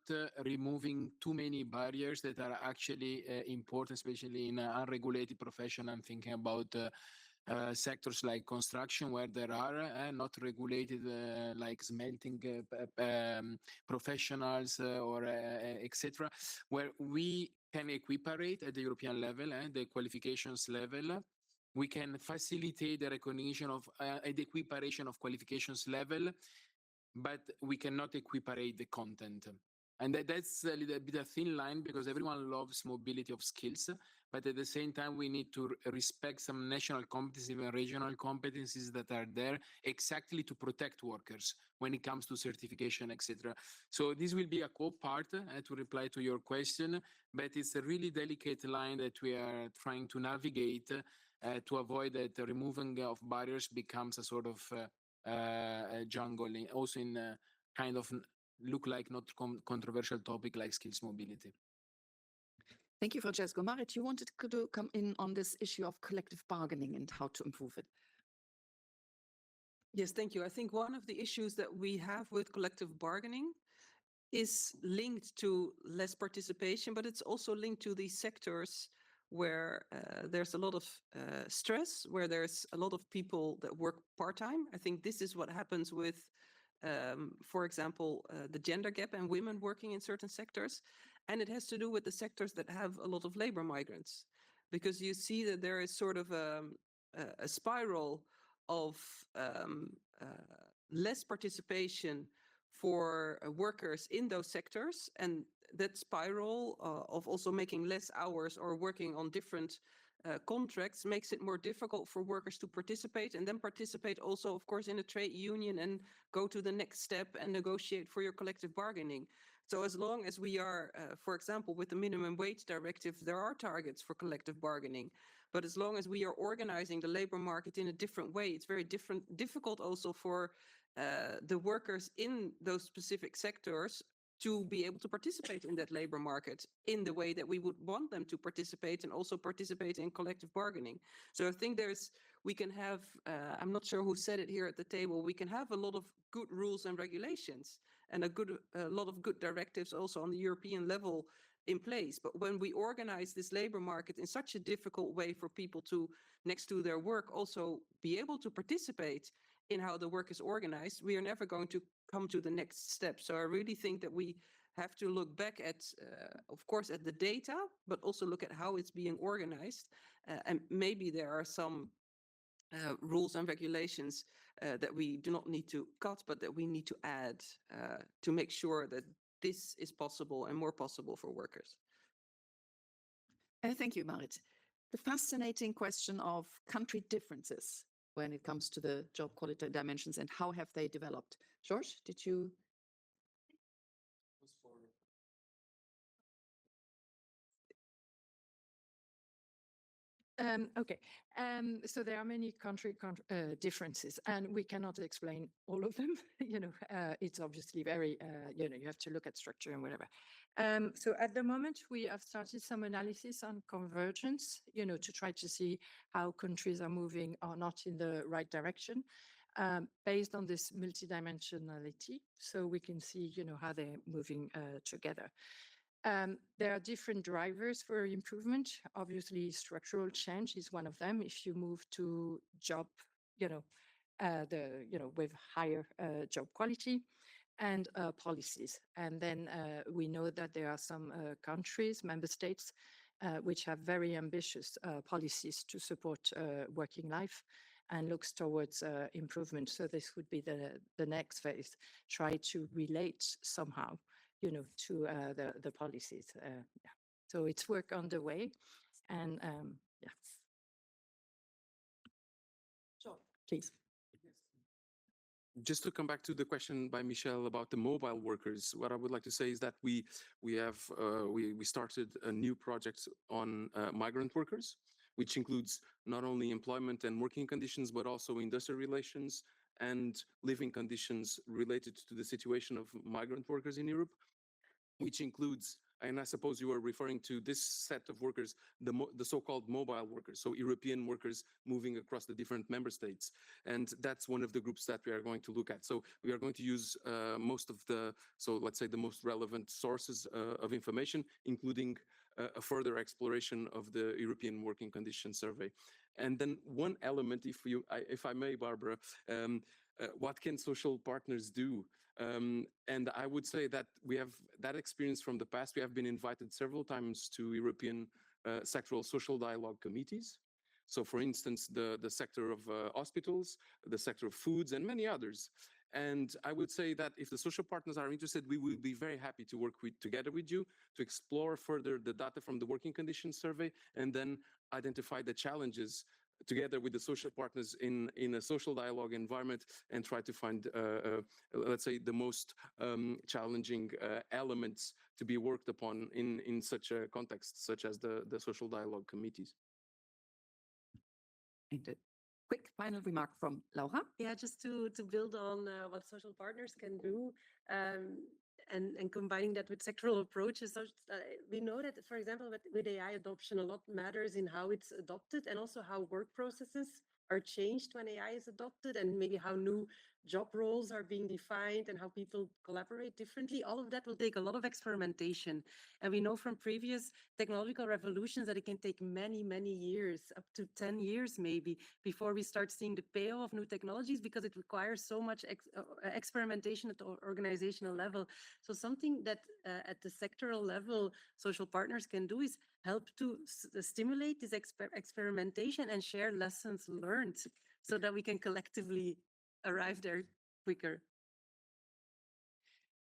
removing too many barriers that are actually important, especially in unregulated profession. I'm thinking about sectors like construction, where there are not regulated like smelting professionals or etc., where we can equiparate at the European level and the qualifications level. We can facilitate the recognition of the equiparation of qualifications level, but we cannot equiparate the content. And that's a little bit a thin line, because everyone loves mobility of skills, but at the same time, we need to respect some national competencies and regional competencies that are there exactly to protect workers when it comes to certification, etc. So this will be a core part to reply to your question, but it's a really delicate line that we are trying to navigate to avoid that the removing of barriers becomes a sort of jungle, also in kind of look like not controversial topic like skills mobility. Thank you, Francesco. Marit, you wanted to come in on this issue of collective bargaining and how to improve it. Yes, thank you. I think one of the issues that we have with collective bargaining is linked to less participation, but it's also linked to these sectors where there's a lot of stress, where there's a lot of people that work part-time. I think this is what happens with, for example, the gender gap and women working in certain sectors. And it has to do with the sectors that have a lot of labor migrants, because you see that there is sort of a spiral of less participation for workers in those sectors. And that spiral of also making less hours or working on different contracts makes it more difficult for workers to participate, and then participate also, of course, in a trade union and go to the next step and negotiate for your collective bargaining. So as long as we are, for example, with the minimum wage directive, there are targets for collective bargaining. But as long as we are organizing the labor market in a different way, it's very difficult also for the workers in those specific sectors to be able to participate in that labor market in the way that we would want them to participate, and also participate in collective bargaining. So I think we can have, I'm not sure who said it here at the table, we can have a lot of good rules and regulations and a lot of good directives also on the European level in place. But when we organize this labor market in such a difficult way for people to, next to their work, also be able to participate in how the work is organized, we are never going to come to the next step. So I really think that we have to look back at, of course, at the data, but also look at how it's being organized. And maybe there are some rules and regulations that we do not need to cut, but that we need to add to make sure that this is possible and more possible for workers. Thank you, Marit. The fascinating question of country differences when it comes to the job quality dimensions and how have they developed. George, did you? Okay, so there are many country differences, and we cannot explain all of them. It's obviously very, you have to look at structure and whatever. So at the moment, we have started some analysis on convergence, to try to see how countries are moving or not in the right direction, based on this multidimensionality. So we can see, how they're moving together. There are different drivers for improvement. Obviously, structural change is one of them. If you move to job, with higher job quality, and policies. And then we know that there are some countries, member states, which have very ambitious policies to support working life and looks towards improvement. So this would be the next phase, try to relate somehow, you know, to the policies. Yeah. So it's work underway, and yeah. Sure, please. Just to come back to the question by Michelle about the mobile workers, what I would like to say is that we started a new project on migrant workers, which includes not only employment and working conditions, but also industrial relations and living conditions related to the situation of migrant workers in Europe, which includes, and I suppose you are referring to this set of workers, the so-called mobile workers, so European workers moving across the different member states. And that's one of the groups that we are going to look at. So we are going to use most of the, so let's say the most relevant sources of information, including a further exploration of the European Working Conditions Survey. And then one element, if I may, Barbara, what can social partners do? And I would say that we have that experience from the past. We have been invited several times to European sectoral social dialogue committees. So for instance, the sector of hospitals, the sector of foods, and many others. And I would say that if the social partners are interested, we will be very happy to work together with you to explore further the data from the Working Conditions Survey and then identify the challenges together with the social partners in a social dialogue environment and try to find, let's say, the most challenging elements to be worked upon in such a context, such as the social dialogue committees. And a quick final remark from Laura. Yeah, just to build on what social partners can do, and combining that with sectoral approaches. So we know that, for example, with AI adoption, a lot matters in how it's adopted and also how work processes are changed when AI is adopted, and maybe how new job roles are being defined and how people collaborate differently. All of that will take a lot of experimentation. And we know from previous technological revolutions that it can take many, many years, up to 10 years maybe, before we start seeing the payoff of new technologies, because it requires so much experimentation at the organizational level. So something that at the sectoral level, social partners can do is help to stimulate this experimentation and share lessons learned so that we can collectively arrive there quicker.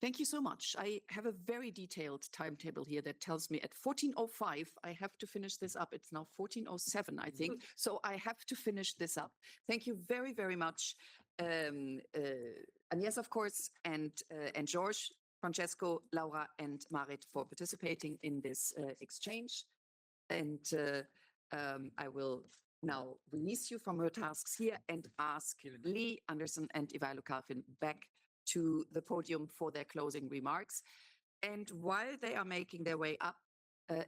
Thank you so much. I have a very detailed timetable here that tells me at 14:05 I have to finish this up. It's now 14:07, I think. So I have to finish this up. Thank you very, very much, Agnes, of course, and George, Francesco, Laura, and Marit for participating in this exchange. And I will now release you from your tasks here and ask Li Andersson and EWCS back to the podium for their closing remarks. And while they are making their way up,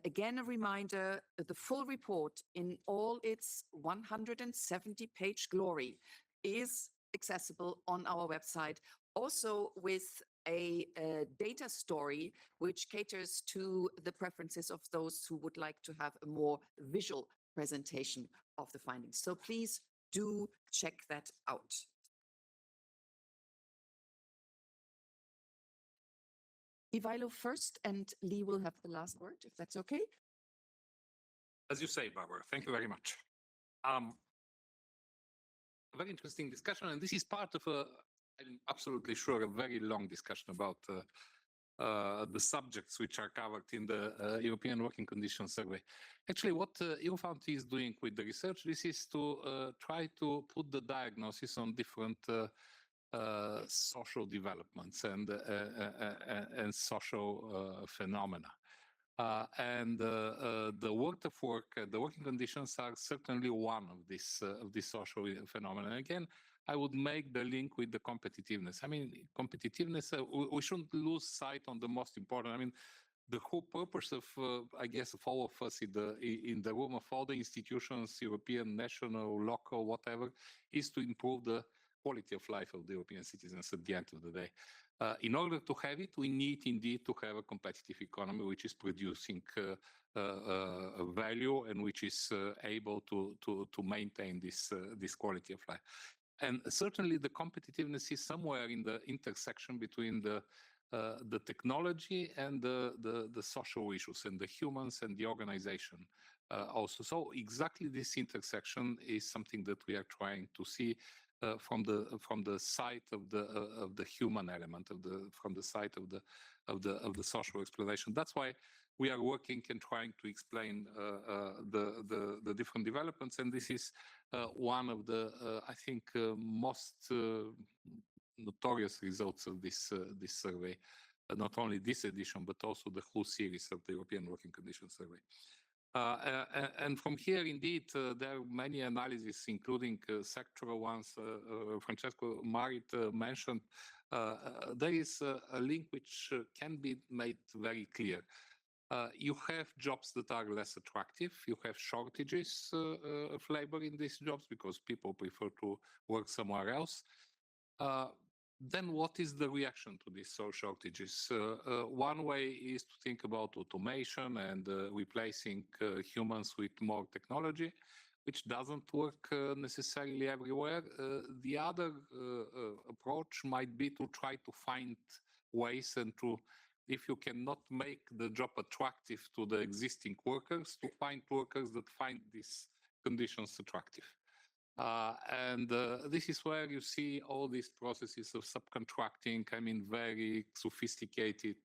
again, a reminder, the full report in all its 170-page glory is accessible on our website, also with a data story which caters to the preferences of those who would like to have a more visual presentation of the findings. So please do check that out. Ivailo first, and Lee will have the last word, if that's okay. As you say, Barbara, thank you very much. A very interesting discussion, and this is part of I'm absolutely sure, a very long discussion about the subjects which are covered in the European Working Conditions Survey. Actually, what Eurofound is doing with the research, this is to try to put the diagnosis on different social developments and social phenomena. The working conditions are certainly one of these social phenomena. Again, I would make the link with the competitiveness. I mean, competitiveness, we shouldn't lose sight on the most important. I mean, the whole purpose of, I guess, of all of us in the room, of all the institutions, European, national, local, whatever, is to improve the quality of life of the European citizens at the end of the day. In order to have it, we need indeed to have a competitive economy which is producing value and which is able to maintain this quality of life. And certainly the competitiveness is somewhere in the intersection between the technology and the social issues and the humans and the organization also. So exactly this intersection is something that we are trying to see from the side of the human element, from the side of the social explanation. That's why we are working and trying to explain the different developments, and this is one of the I think most notorious results of this survey. Not only this edition, but also the whole series of the European Working Conditions Survey. And from here, indeed, there are many analyses, including sectoral ones. Francesco, Marit mentioned there is a link which can be made very clear. You have jobs that are less attractive. You have shortages of labor in these jobs because people prefer to work somewhere else. Then what is the reaction to these shortages? One way is to think about automation and replacing humans with more technology, which doesn't work necessarily everywhere. The other approach might be to try to find ways and to, if you cannot make the job attractive to the existing workers, to find workers that find these conditions attractive. And this is where you see all these processes of subcontracting, I mean, very sophisticated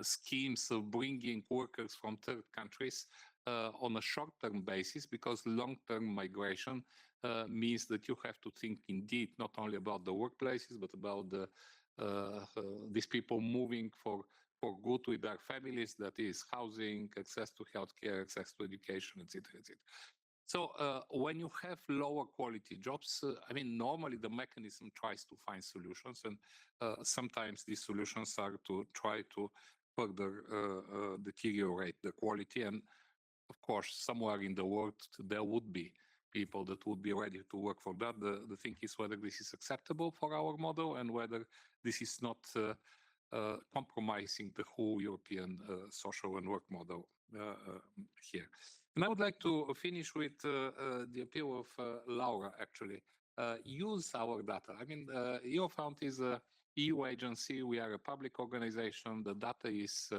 schemes of bringing workers from third countries on a short-term basis, because long-term migration means that you have to think indeed not only about the workplaces, but about these people moving for good with their families, that is housing, access to healthcare, access to education, etc., etc. So when you have lower quality jobs, I mean, normally the mechanism tries to find solutions, and sometimes these solutions are to try to further deteriorate the quality. And of course, somewhere in the world, there would be people that would be ready to work for that. The thing is whether this is acceptable for our model and whether this is not compromising the whole European social and work model here. And I would like to finish with the appeal of Laura, actually. Use our data. I mean, Eurofound is an EU agency. We are a public organization. The data is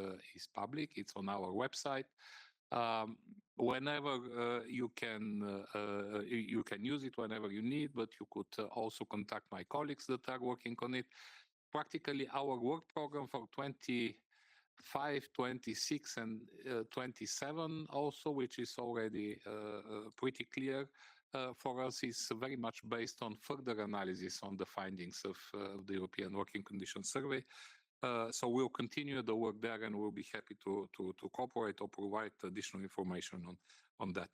public. It's on our website. Whenever you can use it whenever you need, but you could also contact my colleagues that are working on it. Practically our work program for 25, 26 and 27 also, which is already pretty clear for us, is very much based on further analysis on the findings of the European Working Conditions Survey. So we'll continue the work there, and we'll be happy to cooperate or provide additional information on that.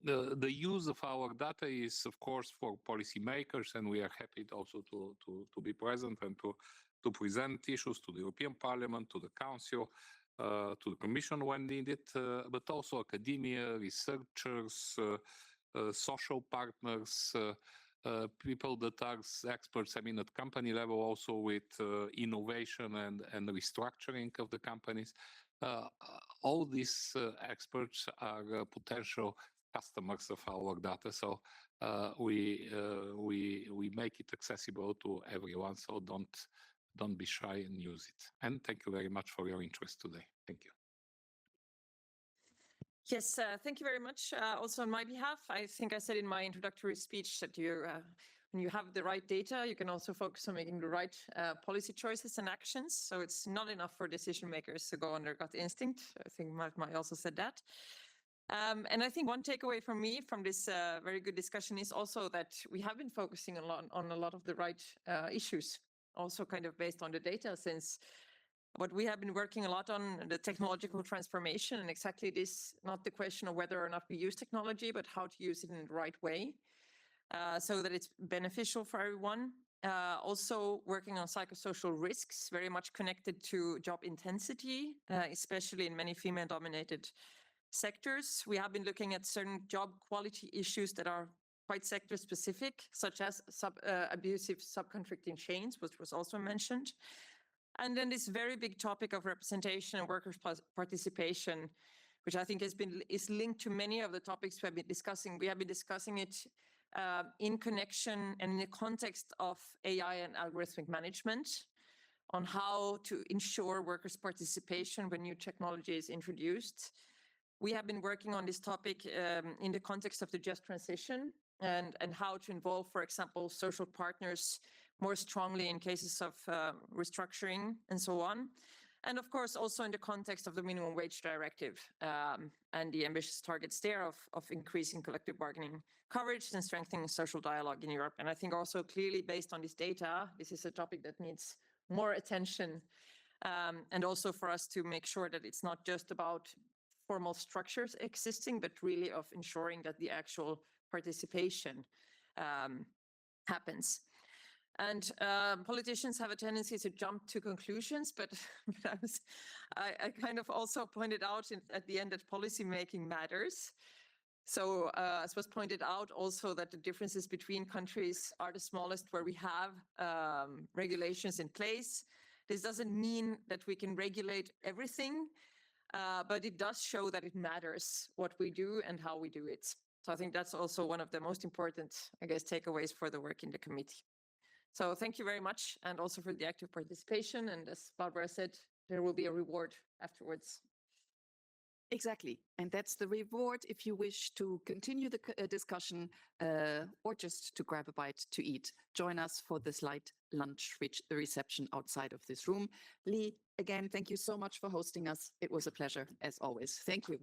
The use of our data is, of course, for policymakers, and we are happy also to be present and to present issues to the European Parliament, to the Council, to the Commission when needed, but also academia, researchers, social partners, people that are experts, I mean, at company level, also with innovation and restructuring of the companies. All these experts are potential customers of our data, so we make it accessible to everyone. So don't be shy and use it. And thank you very much for your interest today. Thank you. Yes, thank you very much. Also on my behalf, I think I said in my introductory speech that when you have the right data, you can also focus on making the right policy choices and actions. So it's not enough for decision makers to go on their gut instinct. I think Maij also said that. And I think one takeaway from me from this very good discussion is also that we have been focusing on a lot of the right issues, also kind of based on the data, since what we have been working a lot on, the technological transformation, and exactly this, not the question of whether or not we use technology, but how to use it in the right way so that it's beneficial for everyone. Also working on psychosocial risks, very much connected to job intensity, especially in many female-dominated sectors. We have been looking at certain job quality issues that are quite sector-specific, such as abusive subcontracting chains, which was also mentioned. And then this very big topic of representation and workers' participation, which I think is linked to many of the topics we have been discussing. We have been discussing it in connection and in the context of AI and algorithmic management on how to ensure workers' participation when new technology is introduced. We have been working on this topic in the context of the just transition and how to involve, for example, social partners more strongly in cases of restructuring and so on. And of course, also in the context of the minimum wage directive and the ambitious targets there of increasing collective bargaining coverage and strengthening social dialogue in Europe. And I think also clearly based on this data, this is a topic that needs more attention and also for us to make sure that it's not just about formal structures existing, but really of ensuring that the actual participation happens. And politicians have a tendency to jump to conclusions, but I kind of also pointed out at the end that policy making matters. So as was pointed out also that the differences between countries are the smallest where we have regulations in place. This doesn't mean that we can regulate everything, but it does show that it matters what we do and how we do it. So I think that's also one of the most important, I guess, takeaways for the work in the committee. So thank you very much, and also for the active participation. And as Barbara said, there will be a reward afterwards. Exactly. And that's the reward if you wish to continue the discussion or just to grab a bite to eat. Join us for this light lunch reception outside of this room. Li, again, thank you so much for hosting us. It was a pleasure, as always. Thank you.